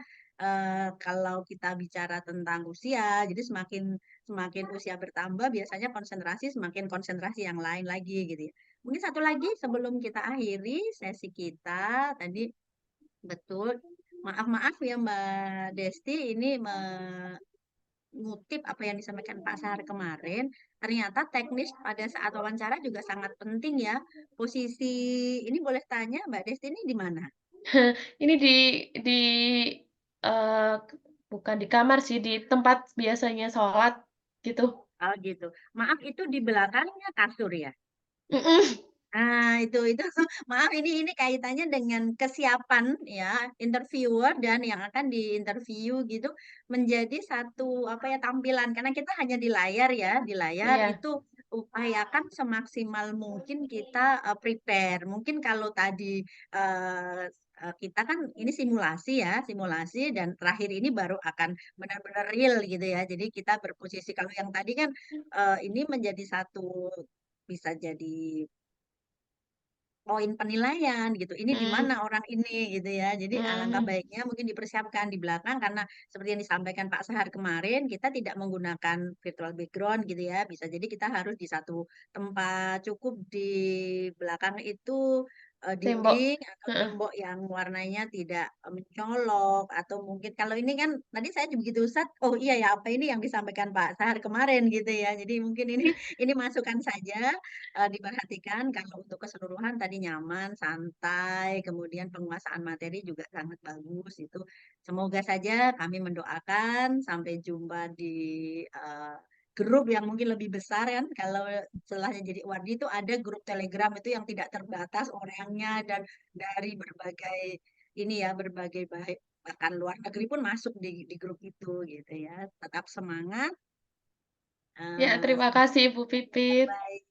kalau kita bicara tentang usia, jadi semakin semakin usia bertambah biasanya konsentrasi semakin konsentrasi yang lain lagi gitu ya. Mungkin satu lagi sebelum kita akhiri sesi kita tadi betul. Maaf ya Mbak Desti ini mengutip apa yang disampaikan Pak Sahar kemarin, ternyata teknis pada saat wawancara juga sangat penting ya. Posisi ini boleh tanya Mbak Desti ini di mana? Ini di eh, bukan di kamar sih, di tempat biasanya sholat gitu. Oh gitu. Maaf itu di belakangnya kasur ya? Mm-mm. Itu maaf ini kaitannya dengan kesiapan ya interviewer dan yang akan diinterview gitu menjadi satu apa ya tampilan karena kita hanya di layar ya di layar Iya, itu upayakan semaksimal mungkin kita prepare mungkin kalau tadi eh, kita kan ini simulasi dan terakhir ini baru akan benar-benar real gitu ya jadi kita berposisi kalau yang tadi kan ini menjadi satu bisa jadi poin penilaian gitu. Ini di mm, mana orang ini gitu ya. Jadi alangkah mm, baiknya mungkin dipersiapkan di belakang karena seperti yang disampaikan Pak Sahar kemarin, kita tidak menggunakan virtual background gitu ya. Bisa jadi kita harus di satu tempat cukup di belakang itu tembok. dinding atau Heeh. tembok yang warnanya tidak mencolok atau mungkin kalau ini kan tadi saya juga begitu Ustaz, oh iya ya apa ini yang disampaikan Pak Sahar kemarin gitu ya. Jadi mungkin ini masukan saja diperhatikan kalau untuk keseluruhan tadi nyaman, santai, kemudian penguasaan materi juga sangat bagus itu. Semoga saja kami mendoakan sampai jumpa di eh, grup yang mungkin lebih besar kan. Kalau setelahnya jadi Wardi itu ada grup Telegram itu yang tidak terbatas orangnya dan dari berbagai ini ya berbagai baik bahkan luar negeri pun masuk di grup itu gitu ya. Tetap semangat. Ya, eh, terima kasih Ibu Pipit. Baik,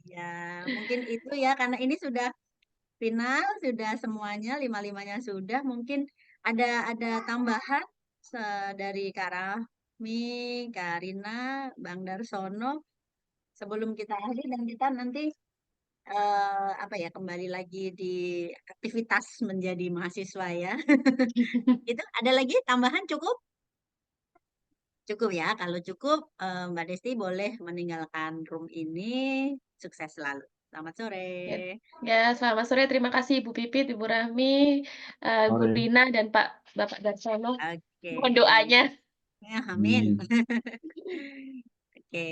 ya mungkin itu ya karena ini sudah final, sudah semuanya lima-limanya sudah. Mungkin ada tambahan dari Kak Rahmi, Kak Rina, Bang Darsono sebelum kita akhiri dan kita nanti apa ya kembali lagi di aktivitas menjadi mahasiswa ya. Itu ada lagi tambahan cukup? Cukup ya. Kalau cukup Mbak Desti boleh meninggalkan room ini. Sukses selalu. Selamat sore. Ya, ya, selamat sore. Terima kasih Ibu Pipit, Ibu Rahmi, Ibu Sore. Rina, dan Bapak Darsono. Oke. Mohon doanya. Ya, amin. Amin. Oke.